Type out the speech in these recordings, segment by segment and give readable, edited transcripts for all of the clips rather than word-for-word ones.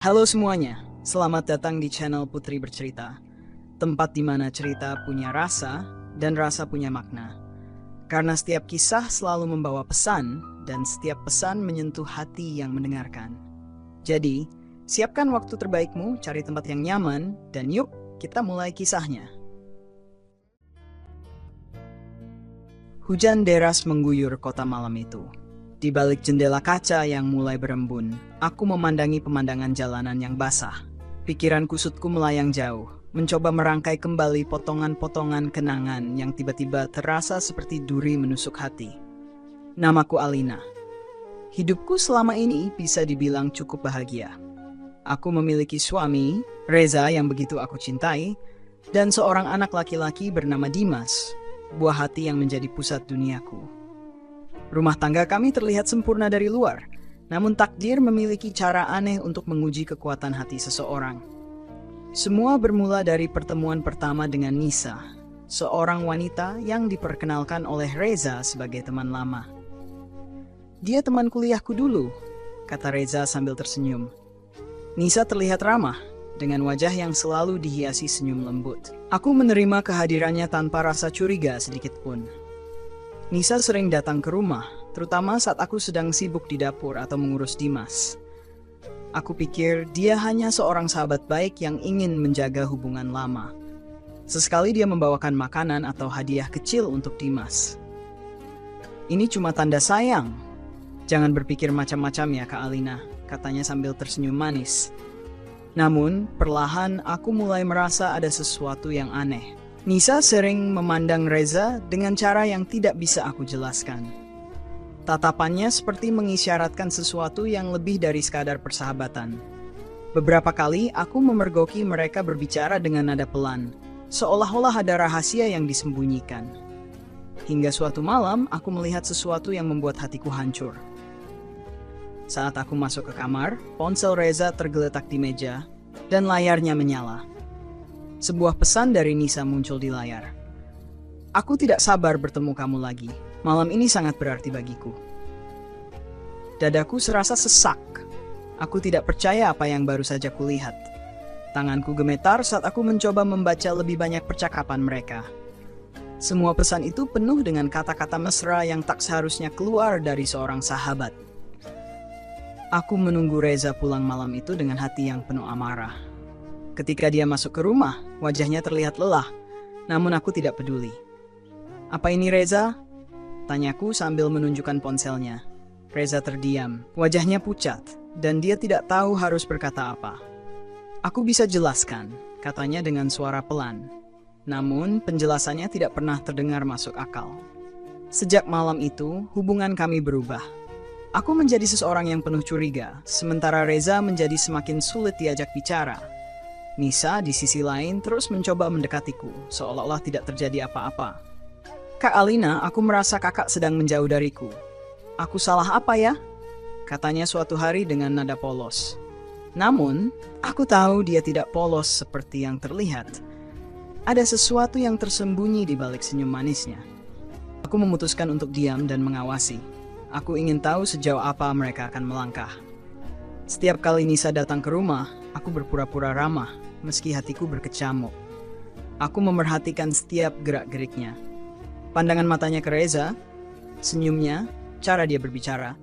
Halo semuanya, selamat datang di channel Putri Bercerita, tempat di mana cerita punya rasa dan rasa punya makna. Karena setiap kisah selalu membawa pesan dan setiap pesan menyentuh hati yang mendengarkan. Jadi, siapkan waktu terbaikmu, cari tempat yang nyaman, dan yuk kita mulai kisahnya. Hujan deras mengguyur kota malam itu. Di balik jendela kaca yang mulai berembun, aku memandangi pemandangan jalanan yang basah. Pikiran kusutku melayang jauh, mencoba merangkai kembali potongan-potongan kenangan yang tiba-tiba terasa seperti duri menusuk hati. Namaku Alina. Hidupku selama ini bisa dibilang cukup bahagia. Aku memiliki suami, Reza yang begitu aku cintai, dan seorang anak laki-laki bernama Dimas, buah hati yang menjadi pusat duniaku. Rumah tangga kami terlihat sempurna dari luar, namun takdir memiliki cara aneh untuk menguji kekuatan hati seseorang. Semua bermula dari pertemuan pertama dengan Nisa, seorang wanita yang diperkenalkan oleh Reza sebagai teman lama. "Dia teman kuliahku dulu," kata Reza sambil tersenyum. Nisa terlihat ramah, dengan wajah yang selalu dihiasi senyum lembut. Aku menerima kehadirannya tanpa rasa curiga sedikit pun. Nisa sering datang ke rumah, terutama saat aku sedang sibuk di dapur atau mengurus Dimas. Aku pikir dia hanya seorang sahabat baik yang ingin menjaga hubungan lama. Sesekali dia membawakan makanan atau hadiah kecil untuk Dimas. "Ini cuma tanda sayang. Jangan berpikir macam-macam ya Kak Alina," katanya sambil tersenyum manis. Namun, perlahan aku mulai merasa ada sesuatu yang aneh. Nisa sering memandang Reza dengan cara yang tidak bisa aku jelaskan. Tatapannya seperti mengisyaratkan sesuatu yang lebih dari sekadar persahabatan. Beberapa kali aku memergoki mereka berbicara dengan nada pelan, seolah-olah ada rahasia yang disembunyikan. Hingga suatu malam aku melihat sesuatu yang membuat hatiku hancur. Saat aku masuk ke kamar, ponsel Reza tergeletak di meja dan layarnya menyala. Sebuah pesan dari Nisa muncul di layar. "Aku tidak sabar bertemu kamu lagi. Malam ini sangat berarti bagiku." Dadaku serasa sesak. Aku tidak percaya apa yang baru saja kulihat. Tanganku gemetar saat aku mencoba membaca lebih banyak percakapan mereka. Semua pesan itu penuh dengan kata-kata mesra yang tak seharusnya keluar dari seorang sahabat. Aku menunggu Reza pulang malam itu dengan hati yang penuh amarah. Ketika dia masuk ke rumah, wajahnya terlihat lelah, namun aku tidak peduli. "Apa ini Reza?" tanyaku sambil menunjukkan ponselnya. Reza terdiam, wajahnya pucat, dan dia tidak tahu harus berkata apa. "Aku bisa jelaskan," katanya dengan suara pelan. Namun, penjelasannya tidak pernah terdengar masuk akal. Sejak malam itu, hubungan kami berubah. Aku menjadi seseorang yang penuh curiga, sementara Reza menjadi semakin sulit diajak bicara. Nisa di sisi lain terus mencoba mendekatiku, seolah-olah tidak terjadi apa-apa. "Kak Alina, aku merasa kakak sedang menjauh dariku. Aku salah apa ya?" katanya suatu hari dengan nada polos. Namun, aku tahu dia tidak polos seperti yang terlihat. Ada sesuatu yang tersembunyi di balik senyum manisnya. Aku memutuskan untuk diam dan mengawasi. Aku ingin tahu sejauh apa mereka akan melangkah. Setiap kali Nisa datang ke rumah, aku berpura-pura ramah, meski hatiku berkecamuk. Aku memerhatikan setiap gerak-geriknya. Pandangan matanya ke Reza, senyumnya, cara dia berbicara,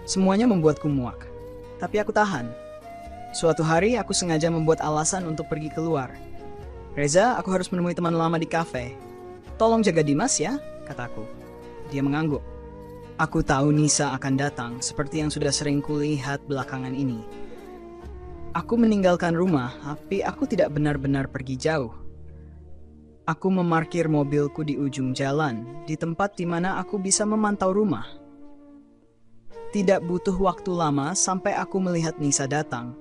semuanya membuatku muak. Tapi aku tahan. Suatu hari aku sengaja membuat alasan untuk pergi keluar. "Reza, aku harus menemui teman lama di kafe. Tolong jaga Dimas ya," kataku. Dia mengangguk. Aku tahu Nisa akan datang, seperti yang sudah sering kulihat belakangan ini. Aku meninggalkan rumah, tapi aku tidak benar-benar pergi jauh. Aku memarkir mobilku di ujung jalan, di tempat di mana aku bisa memantau rumah. Tidak butuh waktu lama sampai aku melihat Nisa datang.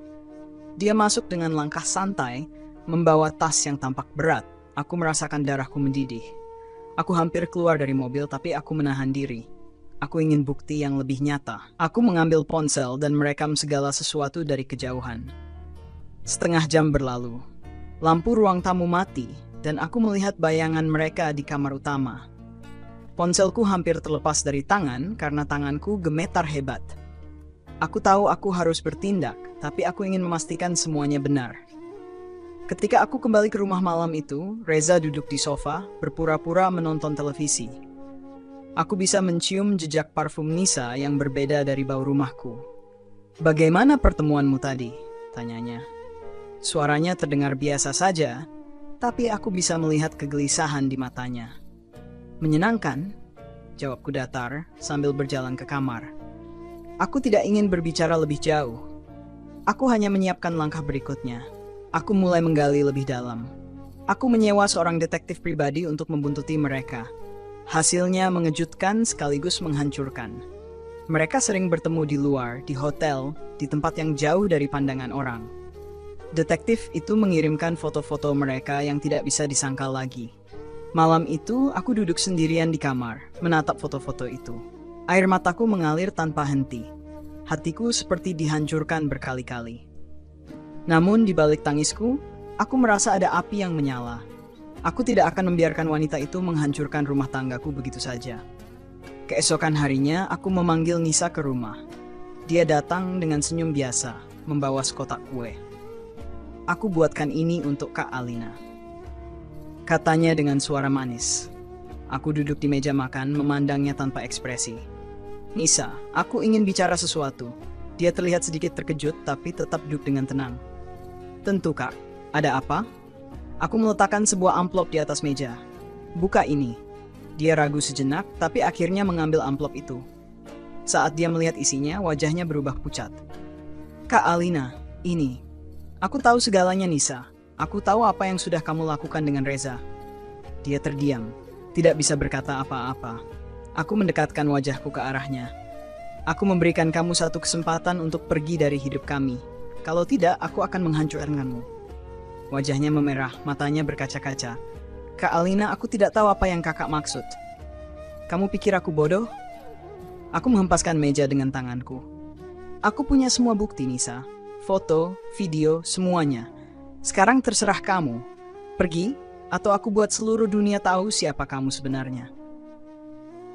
Dia masuk dengan langkah santai, membawa tas yang tampak berat. Aku merasakan darahku mendidih. Aku hampir keluar dari mobil, tapi aku menahan diri. Aku ingin bukti yang lebih nyata. Aku mengambil ponsel dan merekam segala sesuatu dari kejauhan. Setengah jam berlalu. Lampu ruang tamu mati, dan aku melihat bayangan mereka di kamar utama. Ponselku hampir terlepas dari tangan karena tanganku gemetar hebat. Aku tahu aku harus bertindak, tapi aku ingin memastikan semuanya benar. Ketika aku kembali ke rumah malam itu, Reza duduk di sofa, berpura-pura menonton televisi. Aku bisa mencium jejak parfum Nisa yang berbeda dari bau rumahku. "Bagaimana pertemuanmu tadi?" tanyanya. Suaranya terdengar biasa saja, tapi aku bisa melihat kegelisahan di matanya. "Menyenangkan," jawabku datar sambil berjalan ke kamar. Aku tidak ingin berbicara lebih jauh. Aku hanya menyiapkan langkah berikutnya. Aku mulai menggali lebih dalam. Aku menyewa seorang detektif pribadi untuk membuntuti mereka. Hasilnya mengejutkan sekaligus menghancurkan. Mereka sering bertemu di luar, di hotel, di tempat yang jauh dari pandangan orang. Detektif itu mengirimkan foto-foto mereka yang tidak bisa disangkal lagi. Malam itu, aku duduk sendirian di kamar, menatap foto-foto itu. Air mataku mengalir tanpa henti. Hatiku seperti dihancurkan berkali-kali. Namun di balik tangisku, aku merasa ada api yang menyala. Aku tidak akan membiarkan wanita itu menghancurkan rumah tanggaku begitu saja. Keesokan harinya, aku memanggil Nisa ke rumah. Dia datang dengan senyum biasa, membawa sekotak kue. "Aku buatkan ini untuk Kak Alina," katanya dengan suara manis. Aku duduk di meja makan, memandangnya tanpa ekspresi. "Nisa, aku ingin bicara sesuatu." Dia terlihat sedikit terkejut, tapi tetap duduk dengan tenang. "Tentu, Kak. Ada apa?" Aku meletakkan sebuah amplop di atas meja. "Buka ini." Dia ragu sejenak, tapi akhirnya mengambil amplop itu. Saat dia melihat isinya, wajahnya berubah pucat. "Kak Alina, ini. Aku tahu segalanya, Nisa. Aku tahu apa yang sudah kamu lakukan dengan Reza." Dia terdiam, tidak bisa berkata apa-apa. Aku mendekatkan wajahku ke arahnya. "Aku memberikan kamu satu kesempatan untuk pergi dari hidup kami. Kalau tidak, aku akan menghancurkanmu." Wajahnya memerah, matanya berkaca-kaca. "Kak Alina, aku tidak tahu apa yang kakak maksud. Kamu pikir aku bodoh?" Aku menghempaskan meja dengan tanganku. "Aku punya semua bukti, Nisa. Foto, video, semuanya. Sekarang terserah kamu. Pergi, atau aku buat seluruh dunia tahu siapa kamu sebenarnya."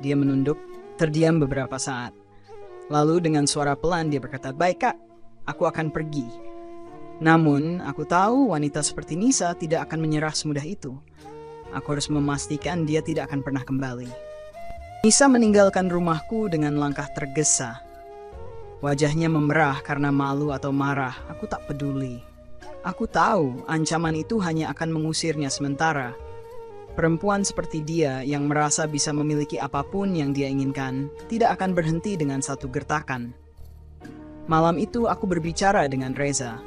Dia menunduk, terdiam beberapa saat. Lalu dengan suara pelan dia berkata, "Baik, Kak. Aku akan pergi. Namun, aku tahu wanita seperti Nisa tidak akan menyerah semudah itu. Aku harus memastikan dia tidak akan pernah kembali." Nisa meninggalkan rumahku dengan langkah tergesa. Wajahnya memerah karena malu atau marah. Aku tak peduli. Aku tahu ancaman itu hanya akan mengusirnya sementara. Perempuan seperti dia yang merasa bisa memiliki apapun yang dia inginkan tidak akan berhenti dengan satu gertakan. Malam itu aku berbicara dengan Reza.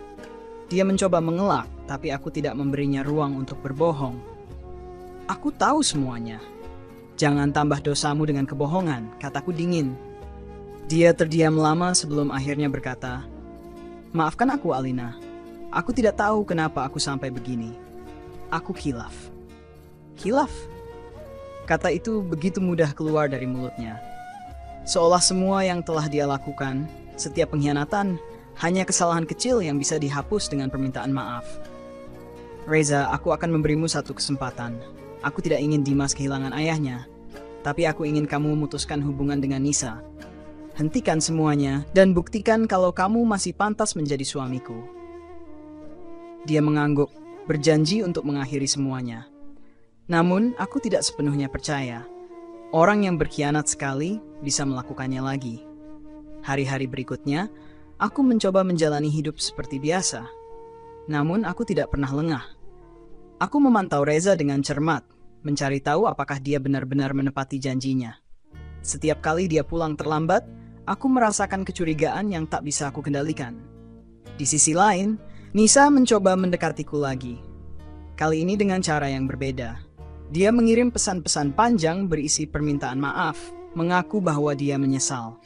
Dia mencoba mengelak, tapi aku tidak memberinya ruang untuk berbohong. "Aku tahu semuanya. Jangan tambah dosamu dengan kebohongan," kataku dingin. Dia terdiam lama sebelum akhirnya berkata, "Maafkan aku, Alina. Aku tidak tahu kenapa aku sampai begini. Aku khilaf." "Khilaf?" Kata itu begitu mudah keluar dari mulutnya. Seolah semua yang telah dia lakukan, setiap pengkhianatan, hanya kesalahan kecil yang bisa dihapus dengan permintaan maaf. "Reza, aku akan memberimu satu kesempatan. Aku tidak ingin Dimas kehilangan ayahnya, tapi aku ingin kamu memutuskan hubungan dengan Nisa. Hentikan semuanya dan buktikan kalau kamu masih pantas menjadi suamiku." Dia mengangguk, berjanji untuk mengakhiri semuanya. Namun, aku tidak sepenuhnya percaya. Orang yang berkhianat sekali bisa melakukannya lagi. Hari-hari berikutnya, aku mencoba menjalani hidup seperti biasa. Namun, aku tidak pernah lengah. Aku memantau Reza dengan cermat, mencari tahu apakah dia benar-benar menepati janjinya. Setiap kali dia pulang terlambat, aku merasakan kecurigaan yang tak bisa aku kendalikan. Di sisi lain, Nisa mencoba mendekatiku lagi. Kali ini dengan cara yang berbeda. Dia mengirim pesan-pesan panjang berisi permintaan maaf, mengaku bahwa dia menyesal.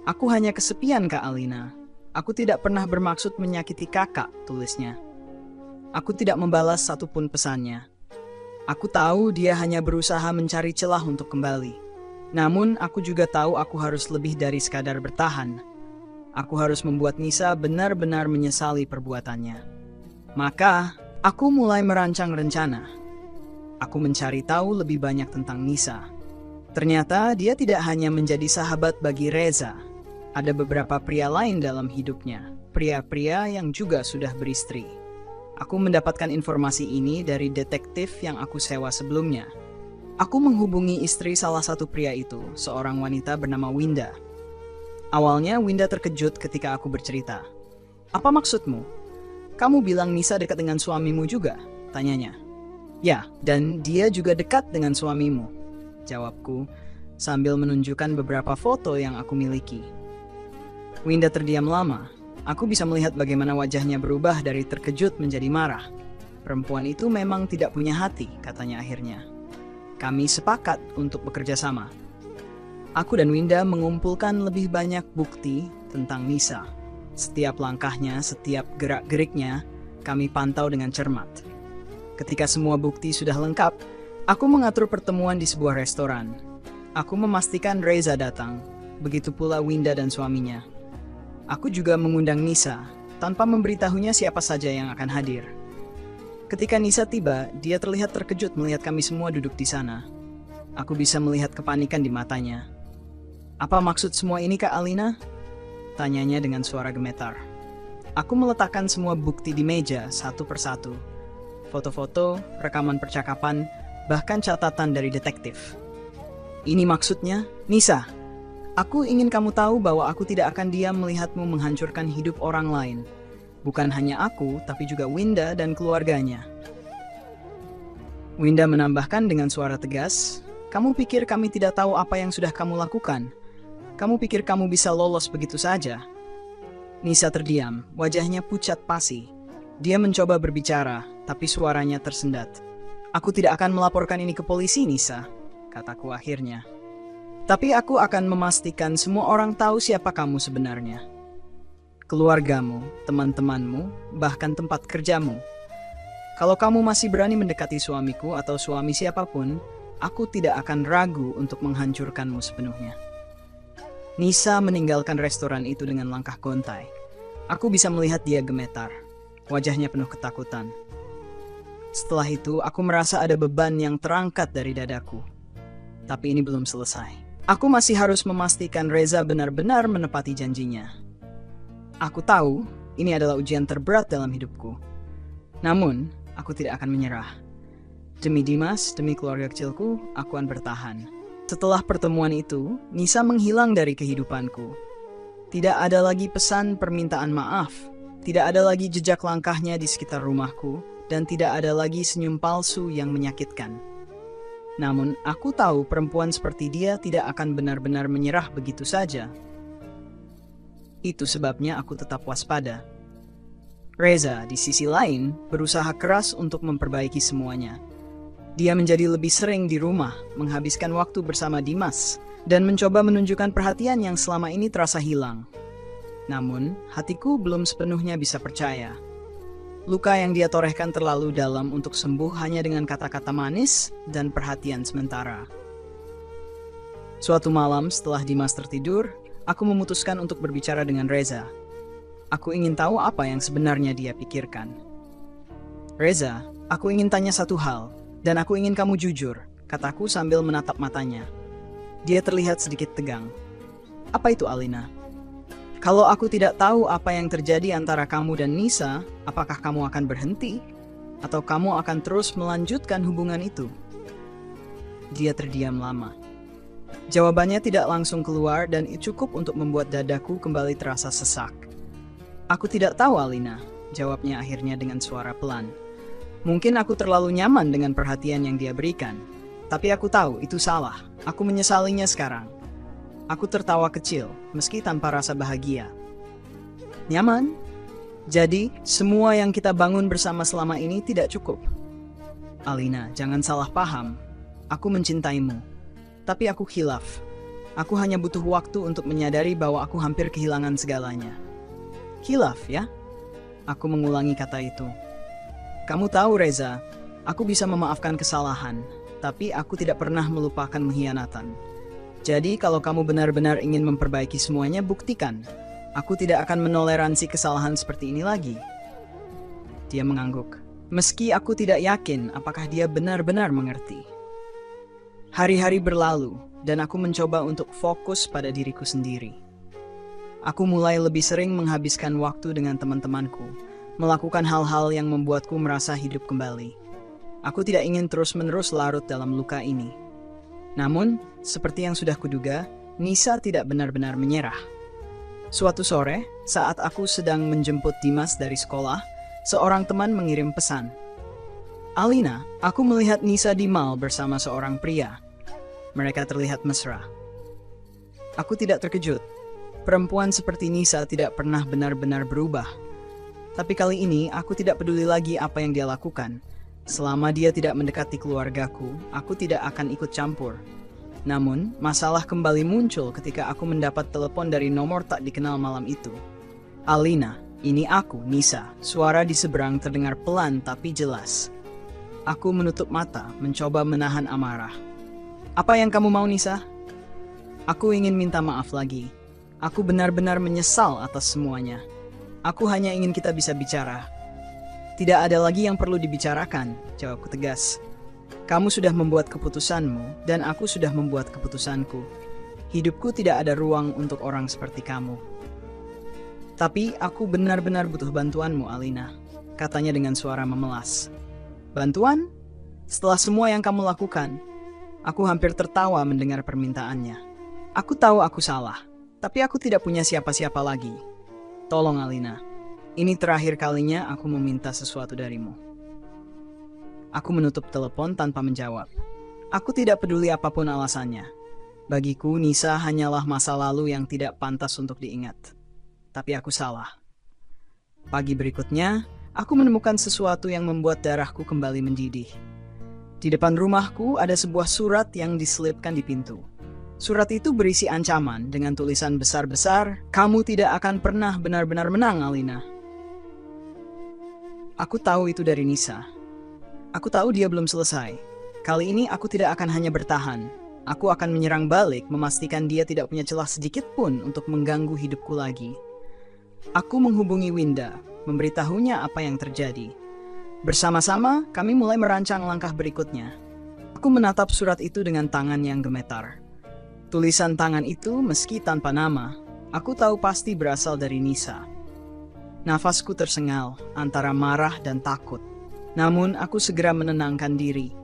"Aku hanya kesepian, Kak Alina. Aku tidak pernah bermaksud menyakiti kakak," tulisnya. Aku tidak membalas satupun pesannya. Aku tahu dia hanya berusaha mencari celah untuk kembali. Namun aku juga tahu aku harus lebih dari sekadar bertahan. Aku harus membuat Nisa benar-benar menyesali perbuatannya. Maka, aku mulai merancang rencana. Aku mencari tahu lebih banyak tentang Nisa. Ternyata dia tidak hanya menjadi sahabat bagi Reza. Ada beberapa pria lain dalam hidupnya, pria-pria yang juga sudah beristri. Aku mendapatkan informasi ini dari detektif yang aku sewa sebelumnya. Aku menghubungi istri salah satu pria itu, seorang wanita bernama Winda. Awalnya Winda terkejut ketika aku bercerita. "Apa maksudmu? Kamu bilang Nisa dekat dengan suamimu juga?" tanyanya. "Ya, dan dia juga dekat dengan suamimu," jawabku, sambil menunjukkan beberapa foto yang aku miliki. Winda terdiam lama. Aku bisa melihat bagaimana wajahnya berubah dari terkejut menjadi marah. "Perempuan itu memang tidak punya hati," katanya akhirnya. "Kami sepakat untuk bekerja sama." Aku dan Winda mengumpulkan lebih banyak bukti tentang Nisa. Setiap langkahnya, setiap gerak-geriknya, kami pantau dengan cermat. Ketika semua bukti sudah lengkap, aku mengatur pertemuan di sebuah restoran. Aku memastikan Reza datang, begitu pula Winda dan suaminya. Aku juga mengundang Nisa, tanpa memberitahunya siapa saja yang akan hadir. Ketika Nisa tiba, dia terlihat terkejut melihat kami semua duduk di sana. Aku bisa melihat kepanikan di matanya. "Apa maksud semua ini, Kak Alina?" tanyanya dengan suara gemetar. Aku meletakkan semua bukti di meja satu persatu. Foto-foto, rekaman percakapan, bahkan catatan dari detektif. "Ini maksudnya, Nisa, aku ingin kamu tahu bahwa aku tidak akan diam melihatmu menghancurkan hidup orang lain. Bukan hanya aku, tapi juga Winda dan keluarganya." Winda menambahkan dengan suara tegas, "Kamu pikir kami tidak tahu apa yang sudah kamu lakukan? Kamu pikir kamu bisa lolos begitu saja?" Nisa terdiam, wajahnya pucat pasi. Dia mencoba berbicara, tapi suaranya tersendat. "Aku tidak akan melaporkan ini ke polisi, Nisa," kataku akhirnya. "Tapi aku akan memastikan semua orang tahu siapa kamu sebenarnya. Keluargamu, teman-temanmu, bahkan tempat kerjamu. Kalau kamu masih berani mendekati suamiku atau suami siapapun, aku tidak akan ragu untuk menghancurkanmu sepenuhnya." Nisa meninggalkan restoran itu dengan langkah gontai. Aku bisa melihat dia gemetar. Wajahnya penuh ketakutan. Setelah itu, aku merasa ada beban yang terangkat dari dadaku. Tapi ini belum selesai. Aku masih harus memastikan Reza benar-benar menepati janjinya. Aku tahu ini adalah ujian terberat dalam hidupku. Namun, aku tidak akan menyerah. Demi Dimas, demi keluarga kecilku, aku akan bertahan. Setelah pertemuan itu, Nisa menghilang dari kehidupanku. Tidak ada lagi pesan permintaan maaf, tidak ada lagi jejak langkahnya di sekitar rumahku, dan tidak ada lagi senyum palsu yang menyakitkan. Namun, aku tahu perempuan seperti dia tidak akan benar-benar menyerah begitu saja. Itu sebabnya aku tetap waspada. Reza, di sisi lain, berusaha keras untuk memperbaiki semuanya. Dia menjadi lebih sering di rumah, menghabiskan waktu bersama Dimas, dan mencoba menunjukkan perhatian yang selama ini terasa hilang. Namun, hatiku belum sepenuhnya bisa percaya. Luka yang dia torehkan terlalu dalam untuk sembuh hanya dengan kata-kata manis dan perhatian sementara. Suatu malam setelah Dimas tertidur, aku memutuskan untuk berbicara dengan Reza. Aku ingin tahu apa yang sebenarnya dia pikirkan. "Reza, aku ingin tanya satu hal. Dan aku ingin kamu jujur," kataku sambil menatap matanya. Dia terlihat sedikit tegang. "Apa itu, Alina?" "Kalau aku tidak tahu apa yang terjadi antara kamu dan Nisa, apakah kamu akan berhenti? Atau kamu akan terus melanjutkan hubungan itu?" Dia terdiam lama. Jawabannya tidak langsung keluar dan cukup untuk membuat dadaku kembali terasa sesak. "Aku tidak tahu, Alina," jawabnya akhirnya dengan suara pelan. "Mungkin aku terlalu nyaman dengan perhatian yang dia berikan. Tapi aku tahu itu salah. Aku menyesalinya sekarang." Aku tertawa kecil, meski tanpa rasa bahagia. "Nyaman? Jadi, semua yang kita bangun bersama selama ini tidak cukup?" "Alina, jangan salah paham. Aku mencintaimu. Tapi aku khilaf. Aku hanya butuh waktu untuk menyadari bahwa aku hampir kehilangan segalanya." "Khilaf, ya?" Aku mengulangi kata itu. "Kamu tahu, Reza, aku bisa memaafkan kesalahan, tapi aku tidak pernah melupakan pengkhianatan. Jadi kalau kamu benar-benar ingin memperbaiki semuanya, buktikan. Aku tidak akan menoleransi kesalahan seperti ini lagi." Dia mengangguk. Meski aku tidak yakin apakah dia benar-benar mengerti. Hari-hari berlalu, dan aku mencoba untuk fokus pada diriku sendiri. Aku mulai lebih sering menghabiskan waktu dengan teman-temanku, melakukan hal-hal yang membuatku merasa hidup kembali. Aku tidak ingin terus-menerus larut dalam luka ini. Namun, seperti yang sudah kuduga, Nisa tidak benar-benar menyerah. Suatu sore, saat aku sedang menjemput Dimas dari sekolah, seorang teman mengirim pesan. "Alina, aku melihat Nisa di mall bersama seorang pria. Mereka terlihat mesra." Aku tidak terkejut. Perempuan seperti Nisa tidak pernah benar-benar berubah. Tapi kali ini aku tidak peduli lagi apa yang dia lakukan. Selama dia tidak mendekati keluargaku, aku tidak akan ikut campur. Namun, masalah kembali muncul ketika aku mendapat telepon dari nomor tak dikenal malam itu. "Alina, ini aku, Nisa." Suara di seberang terdengar pelan tapi jelas. Aku menutup mata, mencoba menahan amarah. "Apa yang kamu mau, Nisa?" "Aku ingin minta maaf lagi. Aku benar-benar menyesal atas semuanya. Aku hanya ingin kita bisa bicara." "Tidak ada lagi yang perlu dibicarakan," jawabku tegas. "Kamu sudah membuat keputusanmu, dan aku sudah membuat keputusanku. Hidupku tidak ada ruang untuk orang seperti kamu." "Tapi aku benar-benar butuh bantuanmu, Alina," katanya dengan suara memelas. "Bantuan? Setelah semua yang kamu lakukan?" Aku hampir tertawa mendengar permintaannya. Aku tahu aku salah, tapi aku tidak punya siapa-siapa lagi. Tolong, Alina. Ini terakhir kalinya aku meminta sesuatu darimu. Aku menutup telepon tanpa menjawab. Aku tidak peduli apapun alasannya. Bagiku, Nisa hanyalah masa lalu yang tidak pantas untuk diingat. Tapi aku salah. Pagi berikutnya, aku menemukan sesuatu yang membuat darahku kembali mendidih. Di depan rumahku ada sebuah surat yang diselipkan di pintu. Surat itu berisi ancaman dengan tulisan besar-besar, "Kamu tidak akan pernah benar-benar menang, Alina." Aku tahu itu dari Nisa. Aku tahu dia belum selesai. Kali ini aku tidak akan hanya bertahan. Aku akan menyerang balik, memastikan dia tidak punya celah sedikit pun untuk mengganggu hidupku lagi. Aku menghubungi Winda, memberitahunya apa yang terjadi. Bersama-sama, kami mulai merancang langkah berikutnya. Aku menatap surat itu dengan tangan yang gemetar. Tulisan tangan itu, meski tanpa nama, aku tahu pasti berasal dari Nisa. Nafasku tersengal antara marah dan takut. Namun aku segera menenangkan diri.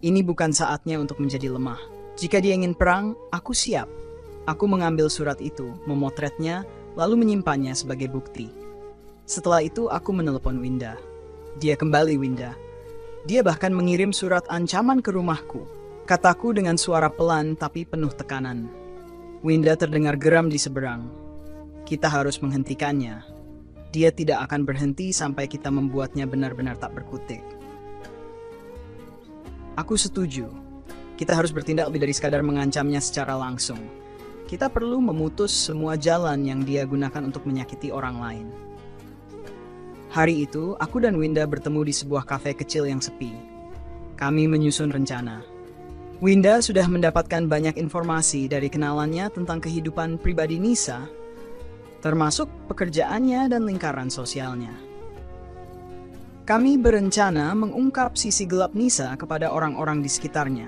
Ini bukan saatnya untuk menjadi lemah. Jika dia ingin perang, aku siap. Aku mengambil surat itu, memotretnya, lalu menyimpannya sebagai bukti. Setelah itu aku menelepon Winda. "Dia kembali, Winda. Dia bahkan mengirim surat ancaman ke rumahku," kataku dengan suara pelan tapi penuh tekanan. Winda terdengar geram di seberang. "Kita harus menghentikannya. Dia tidak akan berhenti sampai kita membuatnya benar-benar tak berkutik." Aku setuju. Kita harus bertindak lebih dari sekadar mengancamnya secara langsung. Kita perlu memutus semua jalan yang dia gunakan untuk menyakiti orang lain. Hari itu, aku dan Winda bertemu di sebuah kafe kecil yang sepi. Kami menyusun rencana. Winda sudah mendapatkan banyak informasi dari kenalannya tentang kehidupan pribadi Nisa, termasuk pekerjaannya dan lingkaran sosialnya. Kami berencana mengungkap sisi gelap Nisa kepada orang-orang di sekitarnya,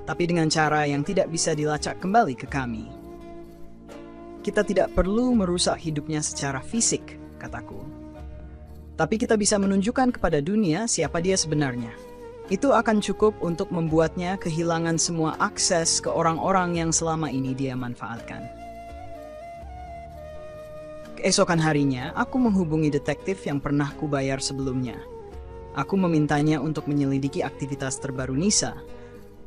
tapi dengan cara yang tidak bisa dilacak kembali ke kami. Kita tidak perlu merusak hidupnya secara fisik, kataku. Tapi kita bisa menunjukkan kepada dunia siapa dia sebenarnya. Itu akan cukup untuk membuatnya kehilangan semua akses ke orang-orang yang selama ini dia manfaatkan. Keesokan harinya, aku menghubungi detektif yang pernah kubayar sebelumnya. Aku memintanya untuk menyelidiki aktivitas terbaru Nisa,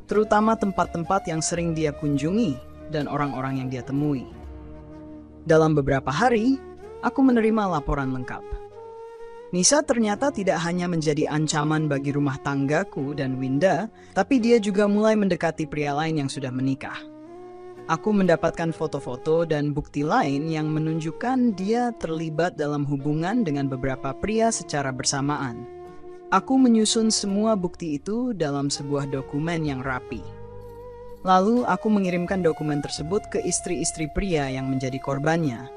terutama tempat-tempat yang sering dia kunjungi dan orang-orang yang dia temui. Dalam beberapa hari, aku menerima laporan lengkap. Nisa ternyata tidak hanya menjadi ancaman bagi rumah tanggaku dan Winda, tapi dia juga mulai mendekati pria lain yang sudah menikah. Aku mendapatkan foto-foto dan bukti lain yang menunjukkan dia terlibat dalam hubungan dengan beberapa pria secara bersamaan. Aku menyusun semua bukti itu dalam sebuah dokumen yang rapi. Lalu aku mengirimkan dokumen tersebut ke istri-istri pria yang menjadi korbannya,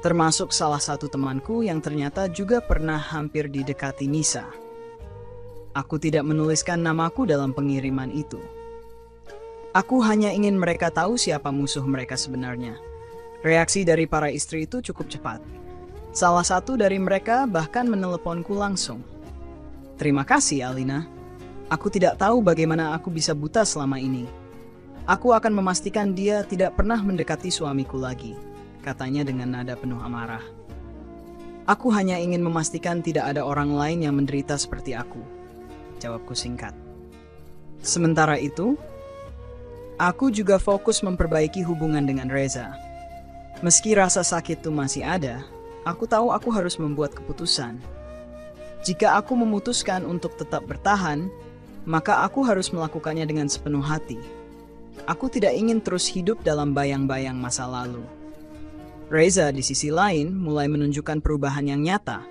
termasuk salah satu temanku yang ternyata juga pernah hampir didekati Nisa. Aku tidak menuliskan namaku dalam pengiriman itu. Aku hanya ingin mereka tahu siapa musuh mereka sebenarnya. Reaksi dari para istri itu cukup cepat. Salah satu dari mereka bahkan meneleponku langsung. "Terima kasih, Alina. Aku tidak tahu bagaimana aku bisa buta selama ini. Aku akan memastikan dia tidak pernah mendekati suamiku lagi," katanya dengan nada penuh amarah. "Aku hanya ingin memastikan tidak ada orang lain yang menderita seperti aku," jawabku singkat. Sementara itu, aku juga fokus memperbaiki hubungan dengan Reza. Meski rasa sakit itu masih ada, aku tahu aku harus membuat keputusan. Jika aku memutuskan untuk tetap bertahan, maka aku harus melakukannya dengan sepenuh hati. Aku tidak ingin terus hidup dalam bayang-bayang masa lalu. Reza di sisi lain mulai menunjukkan perubahan yang nyata.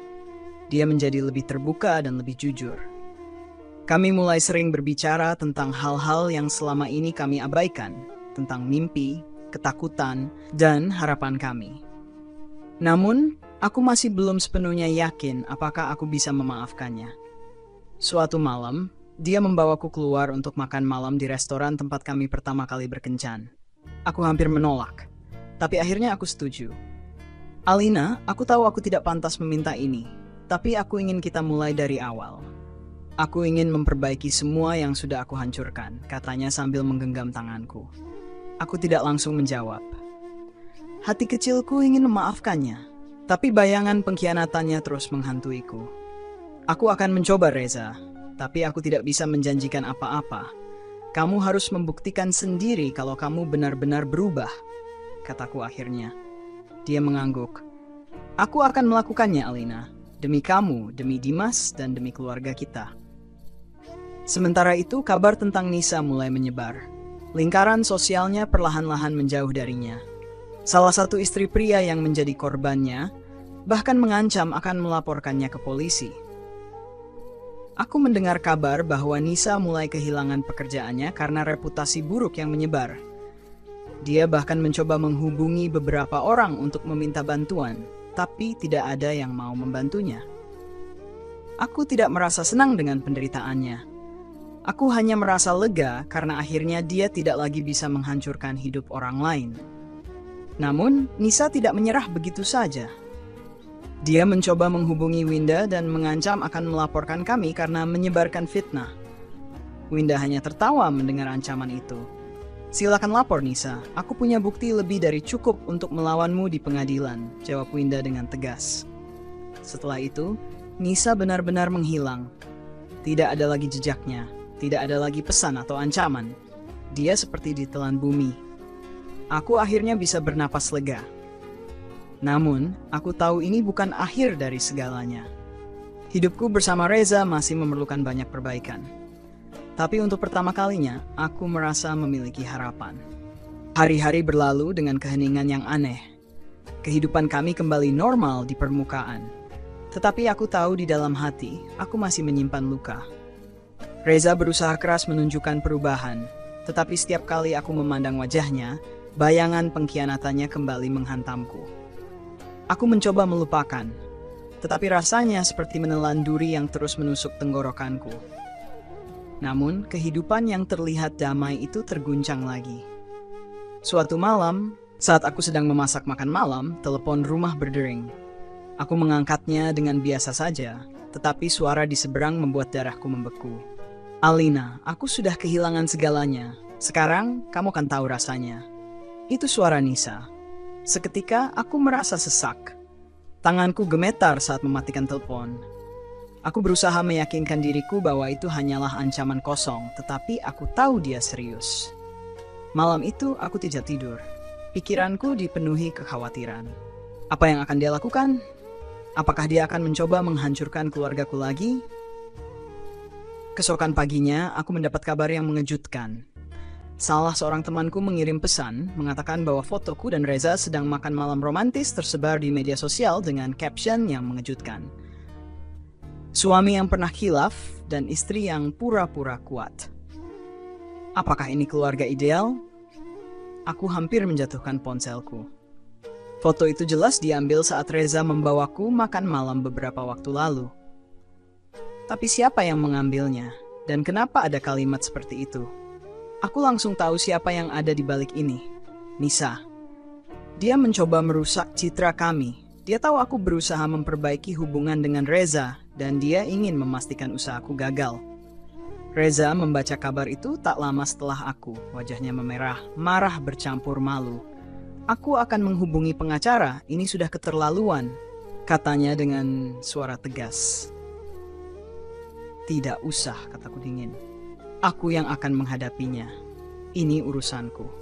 Dia menjadi lebih terbuka dan lebih jujur. Kami mulai sering berbicara tentang hal-hal yang selama ini kami abaikan, tentang mimpi, ketakutan, dan harapan kami. Namun, aku masih belum sepenuhnya yakin apakah aku bisa memaafkannya. Suatu malam, dia membawaku keluar untuk makan malam di restoran tempat kami pertama kali berkencan. Aku hampir menolak, tapi akhirnya aku setuju. "Alina, aku tahu aku tidak pantas meminta ini, tapi aku ingin kita mulai dari awal. Aku ingin memperbaiki semua yang sudah aku hancurkan," katanya sambil menggenggam tanganku. Aku tidak langsung menjawab. Hati kecilku ingin memaafkannya, tapi bayangan pengkhianatannya terus menghantuiku. "Aku akan mencoba, Reza, tapi aku tidak bisa menjanjikan apa-apa. Kamu harus membuktikan sendiri kalau kamu benar-benar berubah," kataku akhirnya. Dia mengangguk. "Aku akan melakukannya, Alina. Demi kamu, demi Dimas, dan demi keluarga kita." Sementara itu, kabar tentang Nisa mulai menyebar. Lingkaran sosialnya perlahan-lahan menjauh darinya. Salah satu istri pria yang menjadi korbannya bahkan mengancam akan melaporkannya ke polisi. Aku mendengar kabar bahwa Nisa mulai kehilangan pekerjaannya karena reputasi buruk yang menyebar. Dia bahkan mencoba menghubungi beberapa orang untuk meminta bantuan, tapi tidak ada yang mau membantunya. Aku tidak merasa senang dengan penderitaannya. Aku hanya merasa lega karena akhirnya dia tidak lagi bisa menghancurkan hidup orang lain. Namun, Nisa tidak menyerah begitu saja. Dia mencoba menghubungi Winda dan mengancam akan melaporkan kami karena menyebarkan fitnah. Winda hanya tertawa mendengar ancaman itu. "Silakan lapor, Nisa. Aku punya bukti lebih dari cukup untuk melawanmu di pengadilan," jawab Winda dengan tegas. Setelah itu, Nisa benar-benar menghilang. Tidak ada lagi jejaknya. Tidak ada lagi pesan atau ancaman. Dia seperti ditelan bumi. Aku akhirnya bisa bernapas lega. Namun, aku tahu ini bukan akhir dari segalanya. Hidupku bersama Reza masih memerlukan banyak perbaikan. Tapi untuk pertama kalinya, aku merasa memiliki harapan. Hari-hari berlalu dengan keheningan yang aneh. Kehidupan kami kembali normal di permukaan. Tetapi aku tahu di dalam hati, aku masih menyimpan luka. Reza berusaha keras menunjukkan perubahan, tetapi setiap kali aku memandang wajahnya, bayangan pengkhianatannya kembali menghantamku. Aku mencoba melupakan, tetapi rasanya seperti menelan duri yang terus menusuk tenggorokanku. Namun, kehidupan yang terlihat damai itu terguncang lagi. Suatu malam, saat aku sedang memasak makan malam, telepon rumah berdering. Aku mengangkatnya dengan biasa saja, tetapi suara di seberang membuat darahku membeku. "Alina, aku sudah kehilangan segalanya. Sekarang kamu akan tahu rasanya." Itu suara Nisa. Seketika aku merasa sesak. Tanganku gemetar saat mematikan telepon. Aku berusaha meyakinkan diriku bahwa itu hanyalah ancaman kosong, tetapi aku tahu dia serius. Malam itu aku tidak tidur. Pikiranku dipenuhi kekhawatiran. Apa yang akan dia lakukan? Apakah dia akan mencoba menghancurkan keluargaku lagi? Keesokan paginya, aku mendapat kabar yang mengejutkan. Salah seorang temanku mengirim pesan mengatakan bahwa fotoku dan Reza sedang makan malam romantis tersebar di media sosial dengan caption yang mengejutkan. "Suami yang pernah khilaf dan istri yang pura-pura kuat." Apakah ini keluarga ideal? Aku hampir menjatuhkan ponselku. Foto itu jelas diambil saat Reza membawaku makan malam beberapa waktu lalu. Tapi siapa yang mengambilnya? Dan kenapa ada kalimat seperti itu? Aku langsung tahu siapa yang ada di balik ini. Nisa. Dia mencoba merusak citra kami. Dia tahu aku berusaha memperbaiki hubungan dengan Reza dan dia ingin memastikan usahaku gagal. Reza membaca kabar itu tak lama setelah aku. Wajahnya memerah, marah bercampur malu. Aku akan menghubungi pengacara, ini sudah keterlaluan, katanya dengan suara tegas. Tidak usah, kataku dingin. Aku yang akan menghadapinya. Ini urusanku.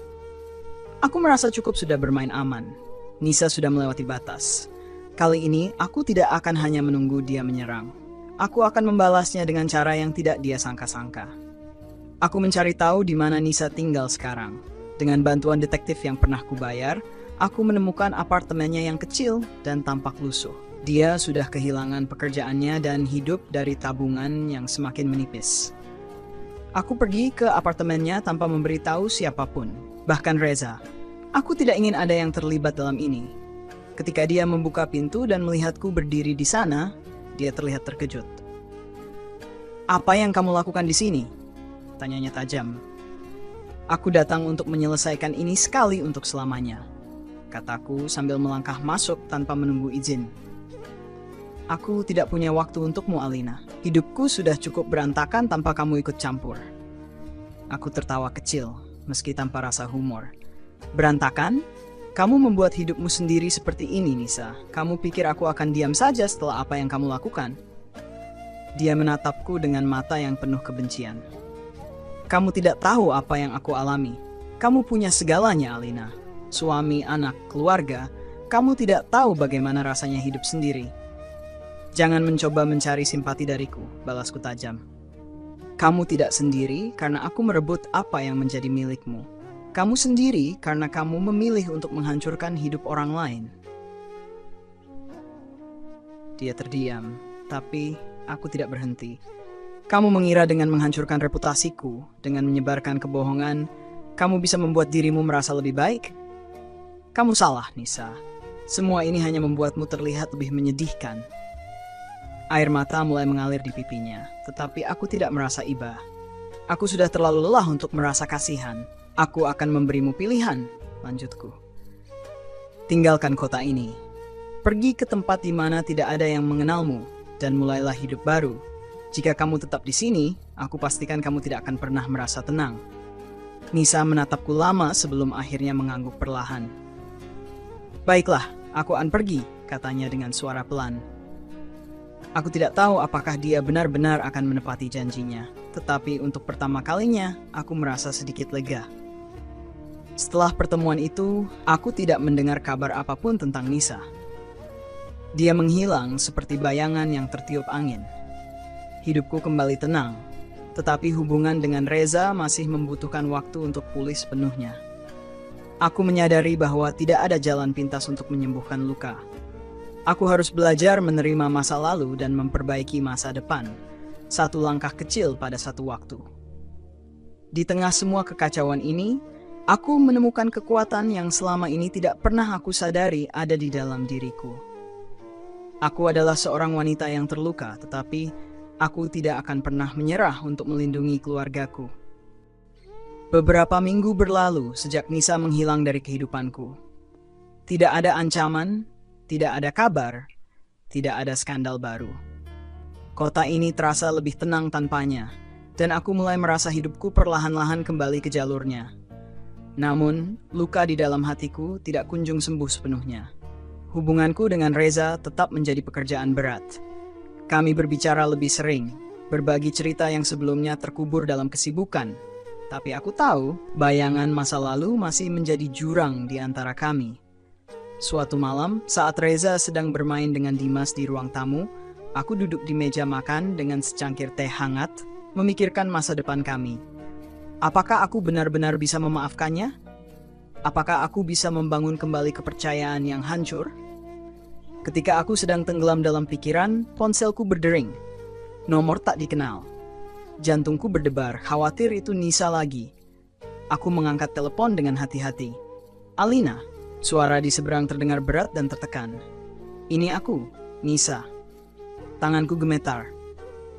Aku merasa cukup sudah bermain aman. Nisa sudah melewati batas. Kali ini aku tidak akan hanya menunggu dia menyerang. Aku akan membalasnya dengan cara yang tidak dia sangka-sangka. Aku mencari tahu di mana Nisa tinggal sekarang. Dengan bantuan detektif yang pernah kubayar, aku menemukan apartemennya yang kecil dan tampak lusuh. Dia sudah kehilangan pekerjaannya dan hidup dari tabungan yang semakin menipis. Aku pergi ke apartemennya tanpa memberitahu siapapun, bahkan Reza. Aku tidak ingin ada yang terlibat dalam ini. Ketika dia membuka pintu dan melihatku berdiri di sana, dia terlihat terkejut. "Apa yang kamu lakukan di sini?" tanyanya tajam. "Aku datang untuk menyelesaikan ini sekali untuk selamanya," kataku sambil melangkah masuk tanpa menunggu izin. "Aku tidak punya waktu untukmu, Alina. Hidupku sudah cukup berantakan tanpa kamu ikut campur." Aku tertawa kecil, meski tanpa rasa humor. "Berantakan? Kamu membuat hidupmu sendiri seperti ini, Nisa. Kamu pikir aku akan diam saja setelah apa yang kamu lakukan?" Dia menatapku dengan mata yang penuh kebencian. "Kamu tidak tahu apa yang aku alami. Kamu punya segalanya, Alina. Suami, anak, keluarga. Kamu tidak tahu bagaimana rasanya hidup sendiri. Jangan mencoba mencari simpati dariku," balasku tajam. "Kamu tidak sendiri karena aku merebut apa yang menjadi milikmu. Kamu sendiri karena kamu memilih untuk menghancurkan hidup orang lain." Dia terdiam, tapi aku tidak berhenti. "Kamu mengira dengan menghancurkan reputasiku, dengan menyebarkan kebohongan, kamu bisa membuat dirimu merasa lebih baik? Kamu salah, Nisa. Semua ini hanya membuatmu terlihat lebih menyedihkan." Air mata mulai mengalir di pipinya, tetapi aku tidak merasa iba. "Aku sudah terlalu lelah untuk merasa kasihan. Aku akan memberimu pilihan," lanjutku. "Tinggalkan kota ini. Pergi ke tempat di mana tidak ada yang mengenalmu, dan mulailah hidup baru. Jika kamu tetap di sini, aku pastikan kamu tidak akan pernah merasa tenang." Nisa menatapku lama sebelum akhirnya mengangguk perlahan. "Baiklah, aku akan pergi," katanya dengan suara pelan. Aku tidak tahu apakah dia benar-benar akan menepati janjinya, tetapi untuk pertama kalinya, aku merasa sedikit lega. Setelah pertemuan itu, aku tidak mendengar kabar apapun tentang Nisa. Dia menghilang seperti bayangan yang tertiup angin. Hidupku kembali tenang, tetapi hubungan dengan Reza masih membutuhkan waktu untuk pulih sepenuhnya. Aku menyadari bahwa tidak ada jalan pintas untuk menyembuhkan luka. Aku harus belajar menerima masa lalu dan memperbaiki masa depan, satu langkah kecil pada satu waktu. Di tengah semua kekacauan ini, aku menemukan kekuatan yang selama ini tidak pernah aku sadari ada di dalam diriku. Aku adalah seorang wanita yang terluka, tetapi aku tidak akan pernah menyerah untuk melindungi keluargaku. Beberapa minggu berlalu sejak Nisa menghilang dari kehidupanku. Tidak ada ancaman, tidak ada kabar, tidak ada skandal baru. Kota ini terasa lebih tenang tanpanya, dan aku mulai merasa hidupku perlahan-lahan kembali ke jalurnya. Namun, luka di dalam hatiku tidak kunjung sembuh sepenuhnya. Hubunganku dengan Reza tetap menjadi pekerjaan berat. Kami berbicara lebih sering, berbagi cerita yang sebelumnya terkubur dalam kesibukan. Tapi aku tahu, bayangan masa lalu masih menjadi jurang di antara kami. Suatu malam, saat Reza sedang bermain dengan Dimas di ruang tamu, aku duduk di meja makan dengan secangkir teh hangat, memikirkan masa depan kami. Apakah aku benar-benar bisa memaafkannya? Apakah aku bisa membangun kembali kepercayaan yang hancur? Ketika aku sedang tenggelam dalam pikiran, ponselku berdering. Nomor tak dikenal. Jantungku berdebar, khawatir itu Nisa lagi. Aku mengangkat telepon dengan hati-hati. "Alina." Suara di seberang terdengar berat dan tertekan. "Ini aku, Nisa." Tanganku gemetar.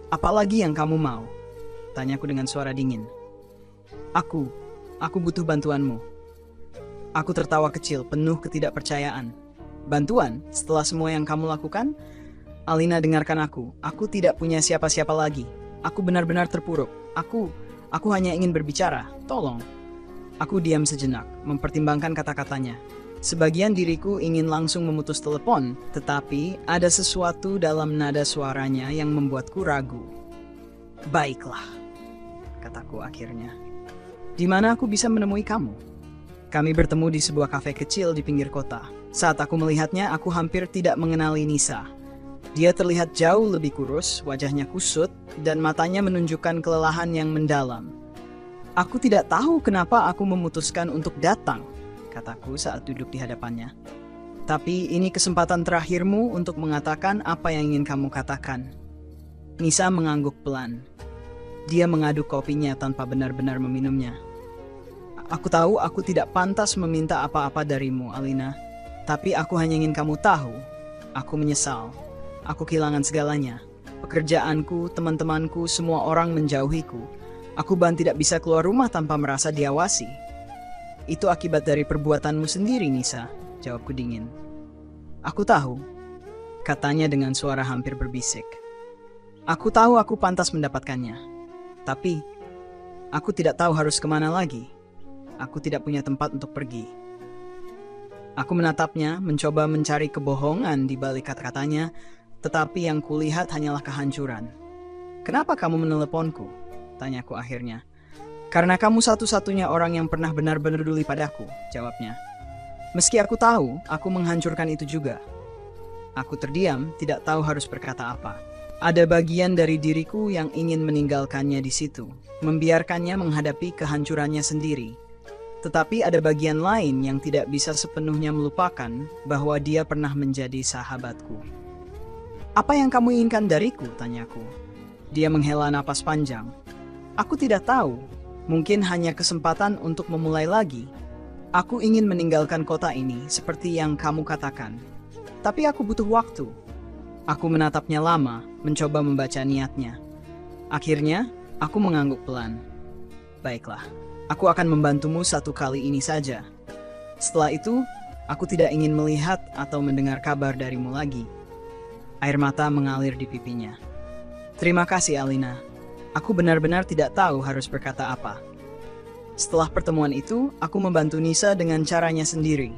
"Apa lagi yang kamu mau?" tanyaku dengan suara dingin. Aku butuh bantuanmu." Aku tertawa kecil, penuh ketidakpercayaan. Bantuan? Setelah semua yang kamu lakukan? Alina, dengarkan aku. Aku tidak punya siapa-siapa lagi. Aku benar-benar terpuruk. Aku hanya ingin berbicara. Tolong. Aku diam sejenak, mempertimbangkan kata-katanya. Sebagian diriku ingin langsung memutus telepon, tetapi ada sesuatu dalam nada suaranya yang membuatku ragu. Baiklah, kataku akhirnya. Di mana aku bisa menemui kamu? Kami bertemu di sebuah kafe kecil di pinggir kota. Saat aku melihatnya, aku hampir tidak mengenali Nisa. Dia terlihat jauh lebih kurus, wajahnya kusut, dan matanya menunjukkan kelelahan yang mendalam. Aku tidak tahu kenapa aku memutuskan untuk datang, kataku saat duduk di hadapannya. Tapi ini kesempatan terakhirmu untuk mengatakan apa yang ingin kamu katakan. Nisa mengangguk pelan. Dia mengaduk kopinya tanpa benar-benar meminumnya. Aku tahu aku tidak pantas meminta apa-apa darimu, Alina. Tapi aku hanya ingin kamu tahu. Aku menyesal. Aku kehilangan segalanya. Pekerjaanku, teman-temanku, semua orang menjauhiku. Aku bahkan tidak bisa keluar rumah tanpa merasa diawasi. Itu akibat dari perbuatanmu sendiri, Nisa, jawabku dingin. Aku tahu, katanya dengan suara hampir berbisik. Aku tahu aku pantas mendapatkannya. Tapi, aku tidak tahu harus kemana lagi. Aku tidak punya tempat untuk pergi. Aku menatapnya, mencoba mencari kebohongan di balik kata-katanya, tetapi yang kulihat hanyalah kehancuran. Kenapa kamu meneleponku? Tanyaku akhirnya. Karena kamu satu-satunya orang yang pernah benar-benar peduli padaku, jawabnya. Meski aku tahu, aku menghancurkan itu juga. Aku terdiam, tidak tahu harus berkata apa. Ada bagian dari diriku yang ingin meninggalkannya di situ, membiarkannya menghadapi kehancurannya sendiri. Tetapi ada bagian lain yang tidak bisa sepenuhnya melupakan bahwa dia pernah menjadi sahabatku. Apa yang kamu inginkan dariku? Tanyaku. Dia menghela napas panjang. Aku tidak tahu. Mungkin hanya kesempatan untuk memulai lagi. Aku ingin meninggalkan kota ini seperti yang kamu katakan. Tapi aku butuh waktu. Aku menatapnya lama, mencoba membaca niatnya. Akhirnya, aku mengangguk pelan. Baiklah, aku akan membantumu satu kali ini saja. Setelah itu, aku tidak ingin melihat atau mendengar kabar darimu lagi. Air mata mengalir di pipinya. Terima kasih, Alina. Aku benar-benar tidak tahu harus berkata apa. Setelah pertemuan itu, aku membantu Nisa dengan caranya sendiri.